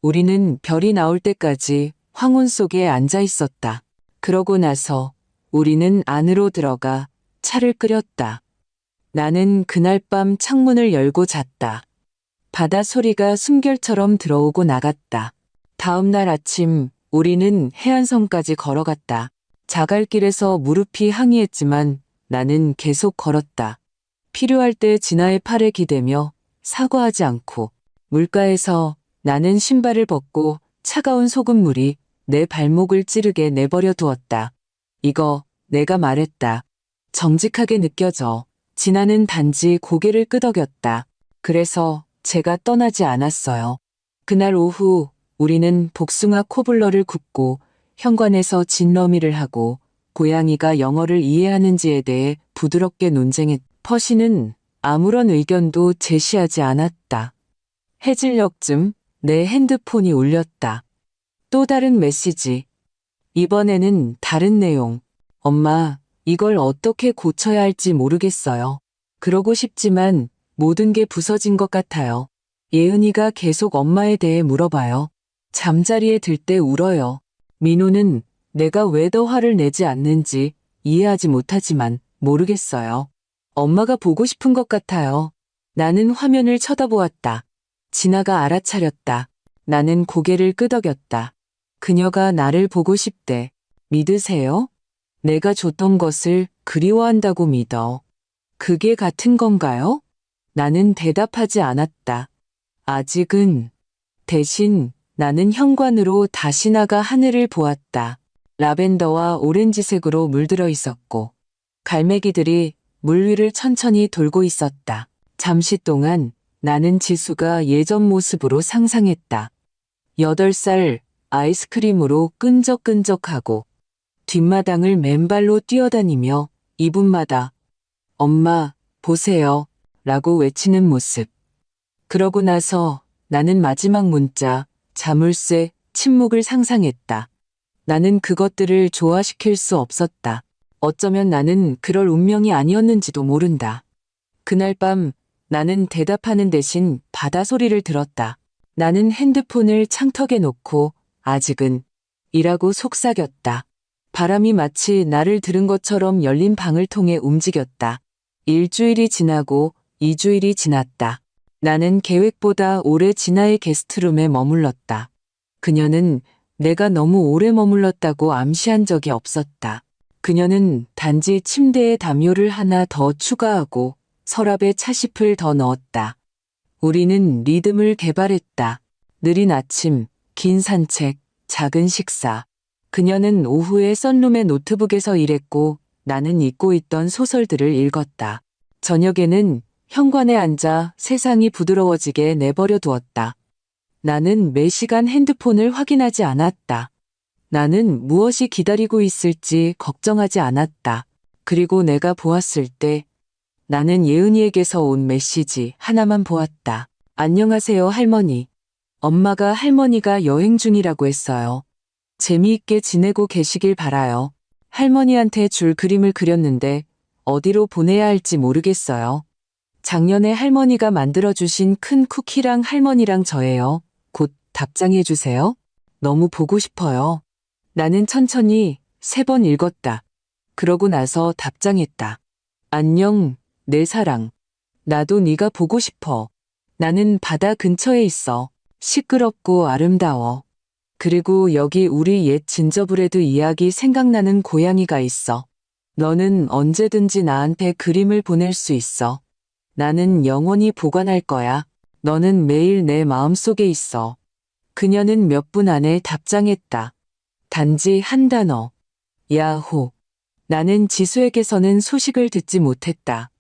S1: 우리는 별이 나올 때까지 황혼 속에 앉아 있었다. 그러고 나서 우리는 안으로 들어가 차를 끓였다. 나는 그날 밤 창문을 열고 잤다. 바다 소리가 숨결처럼 들어오고 나갔다. 다음 날 아침 우리는 해안선까지 걸어갔다. 자갈길에서 무릎이 항의했지만 나는 계속 걸었다. 필요할 때 진아의 팔에 기대며 사과하지 않고 물가에서 나는 신발을 벗고 차가운 소금물이 내 발목을 찌르게 내버려 두었다. 이거 내가 말했다. 정직하게 느껴져. 진아는 단지 고개를 끄덕였다. 그래서 제가 떠나지 않았어요. 그날 오후 우리는 복숭아 코블러를 굽고 현관에서 진러미를 하고 고양이가 영어를 이해하는지에 대해 부드럽게 논쟁했. 퍼시는 아무런 의견도 제시하지 않았다. 해질녘쯤 내 핸드폰이 울렸다. 또 다른 메시지. 이번에는 다른 내용. 엄마, 이걸 어떻게 고쳐야 할지 모르겠어요. 그러고 싶지만 모든 게 부서진 것 같아요. 예은이가 계속 엄마에 대해 물어봐요. 잠자리에 들 때 울어요. 민호는 내가 왜 더 화를 내지 않는지 이해하지 못하지만 모르겠어요. 엄마가 보고 싶은 것 같아요. 나는 화면을 쳐다보았다. 진아가 알아차렸다. 나는 고개를 끄덕였다. 그녀가 나를 보고 싶대. 믿으세요? 내가 줬던 것을 그리워한다고 믿어. 그게 같은 건가요? 나는 대답하지 않았다. 아직은. 대신 나는 현관으로 다시 나가 하늘을 보았다. 라벤더와 오렌지색으로 물들어 있었고 갈매기들이 물 위를 천천히 돌고 있었다. 잠시 동안 나는 지수가 예전 모습으로 상상했다. 8살 아이스크림으로 끈적끈적하고 뒷마당을 맨발로 뛰어다니며 2분마다 엄마, 보세요 라고 외치는 모습. 그러고 나서 나는 마지막 문자, 자물쇠, 침묵을 상상했다. 나는 그것들을 조화시킬 수 없었다. 어쩌면 나는 그럴 운명이 아니었는지도 모른다. 그날 밤 나는 대답하는 대신 바다 소리를 들었다. 나는 핸드폰을 창턱에 놓고 아직은 이라고 속삭였다. 바람이 마치 나를 들은 것처럼 열린 방을 통해 움직였다. 일주일이 지나고 2주일이 지났다. 나는 계획보다 오래 진아의 게스트룸에 머물렀다. 그녀는 내가 너무 오래 머물렀다고 암시한 적이 없었다. 그녀는 단지 침대에 담요를 하나 더 추가하고 서랍에 차십을 더 넣었다. 우리는 리듬을 개발했다. 느린 아침, 긴 산책, 작은 식사. 그녀는 오후에 썬룸의 노트북에서 일했고 나는 읽고 있던 소설들을 읽었다. 저녁에는 현관에 앉아 세상이 부드러워지게 내버려 두었다. 나는 매 시간 핸드폰을 확인하지 않았다. 나는 무엇이 기다리고 있을지 걱정하지 않았다. 그리고 내가 보았을 때 나는 예은이에게서 온 메시지 하나만 보았다. 안녕하세요 할머니. 엄마가 할머니가 여행 중이라고 했어요. 재미있게 지내고 계시길 바라요. 할머니한테 줄 그림을 그렸는데 어디로 보내야 할지 모르겠어요. 작년에 할머니가 만들어주신 큰 쿠키랑 할머니랑 저예요. 곧 답장해 주세요. 너무 보고 싶어요. 나는 천천히 3번 읽었다. 그러고 나서 답장했다. 안녕, 내 사랑. 나도 네가 보고 싶어. 나는 바다 근처에 있어. 시끄럽고 아름다워. 그리고 여기 우리 옛 진저브레드 이야기 생각나는 고양이가 있어. 너는 언제든지 나한테 그림을 보낼 수 있어. 나는 영원히 보관할 거야. 너는 매일 내 마음속에 있어. 그녀는 몇 분 안에 답장했다. 단지 한 단어. 야호. 나는 지수에게서는 소식을 듣지 못했다.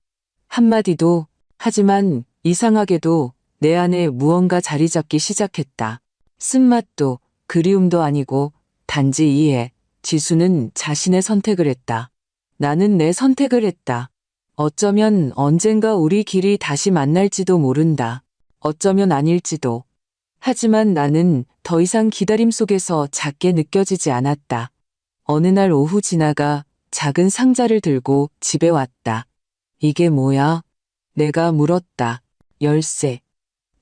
S1: 한마디도, 하지만 이상하게도 내 안에 무언가 자리 잡기 시작했다. 쓴맛도 그리움도 아니고 단지 이해. 지수는 자신의 선택을 했다. 나는 내 선택을 했다. 어쩌면 언젠가 우리 길이 다시 만날지도 모른다. 어쩌면 아닐지도. 하지만 나는 더 이상 기다림 속에서 작게 느껴지지 않았다. 어느 날 오후 진아가 작은 상자를 들고 집에 왔다. 이게 뭐야? 내가 물었다. 열쇠.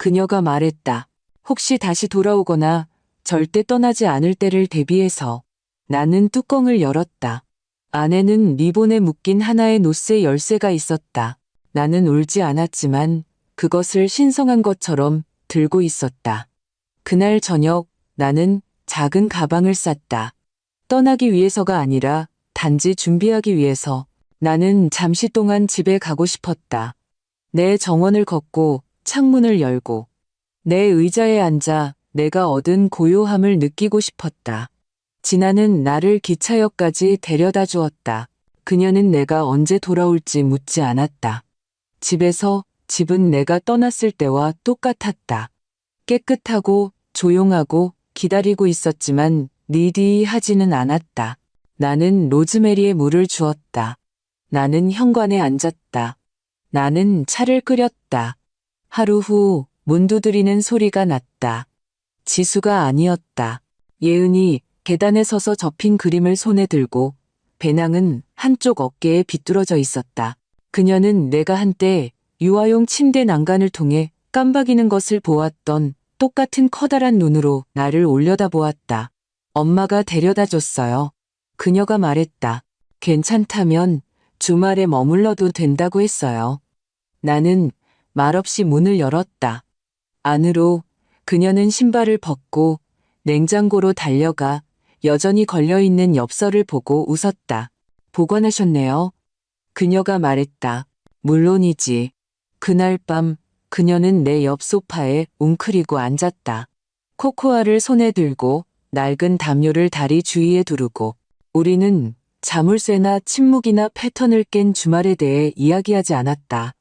S1: 그녀가 말했다. 혹시 다시 돌아오거나 절대 떠나지 않을 때를 대비해서. 나는 뚜껑을 열었다. 안에는 리본에 묶인 하나의 노스의 열쇠가 있었다. 나는 울지 않았지만 그것을 신성한 것처럼 들고 있었다. 그날 저녁 나는 작은 가방을 쌌다. 떠나기 위해서가 아니라 단지 준비하기 위해서. 나는 잠시 동안 집에 가고 싶었다. 내 정원을 걷고 창문을 열고 내 의자에 앉아 내가 얻은 고요함을 느끼고 싶었다. 진아는 나를 기차역까지 데려다 주었다. 그녀는 내가 언제 돌아올지 묻지 않았다. 집은 내가 떠났을 때와 똑같았다. 깨끗하고 조용하고 기다리고 있었지만 니디하지는 않았다. 나는 로즈메리에 물을 주었다. 나는 현관에 앉았다. 나는 차를 끓였다. 하루 후 문 두드리는 소리가 났다. 지수가 아니었다. 예은이 계단에 서서 접힌 그림을 손에 들고 배낭은 한쪽 어깨에 비뚤어져 있었다. 그녀는 내가 한때 유아용 침대 난간을 통해 깜박이는 것을 보았던 똑같은 커다란 눈으로 나를 올려다보았다. 엄마가 데려다 줬어요. 그녀가 말했다. 괜찮다면 주말에 머물러도 된다고 했어요. 나는 말없이 문을 열었다. 안으로 그녀는 신발을 벗고 냉장고로 달려가 여전히 걸려있는 엽서를 보고 웃었다. 보관하셨네요. 그녀가 말했다. 물론이지. 그날 밤 그녀는 내 옆 소파에 웅크리고 앉았다. 코코아를 손에 들고 낡은 담요를 다리 주위에 두르고 우리는 자물쇠나 침묵이나 패턴을 깬 주말에 대해 이야기하지 않았다.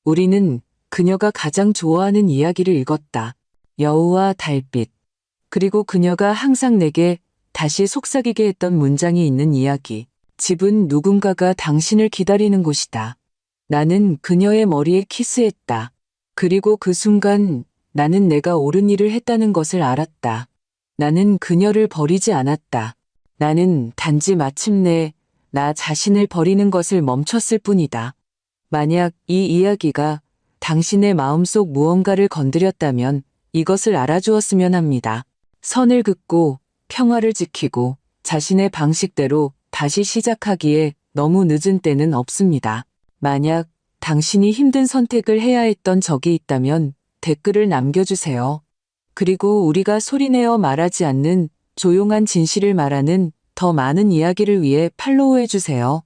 S1: 우리는 그녀가 가장 좋아하는 이야기를 읽었다. 여우와 달빛. 그리고 그녀가 항상 내게 다시 속삭이게 했던 문장이 있는 이야기. 집은 누군가가 당신을 기다리는 곳이다. 나는 그녀의 머리에 키스했다. 그리고 그 순간 나는 내가 옳은 일을 했다는 것을 알았다. 나는 그녀를 버리지 않았다. 나는 단지 마침내 나 자신을 버리는 것을 멈췄을 뿐이다. 만약 이 이야기가 당신의 마음속 무언가를 건드렸다면 이것을 알아주었으면 합니다. 선을 긋고 평화를 지키고 자신의 방식대로 다시 시작하기에 너무 늦은 때는 없습니다. 만약 당신이 힘든 선택을 해야 했던 적이 있다면 댓글을 남겨주세요. 그리고 우리가 소리내어 말하지 않는 조용한 진실을 말하는 더 많은 이야기를 위해 팔로우해주세요.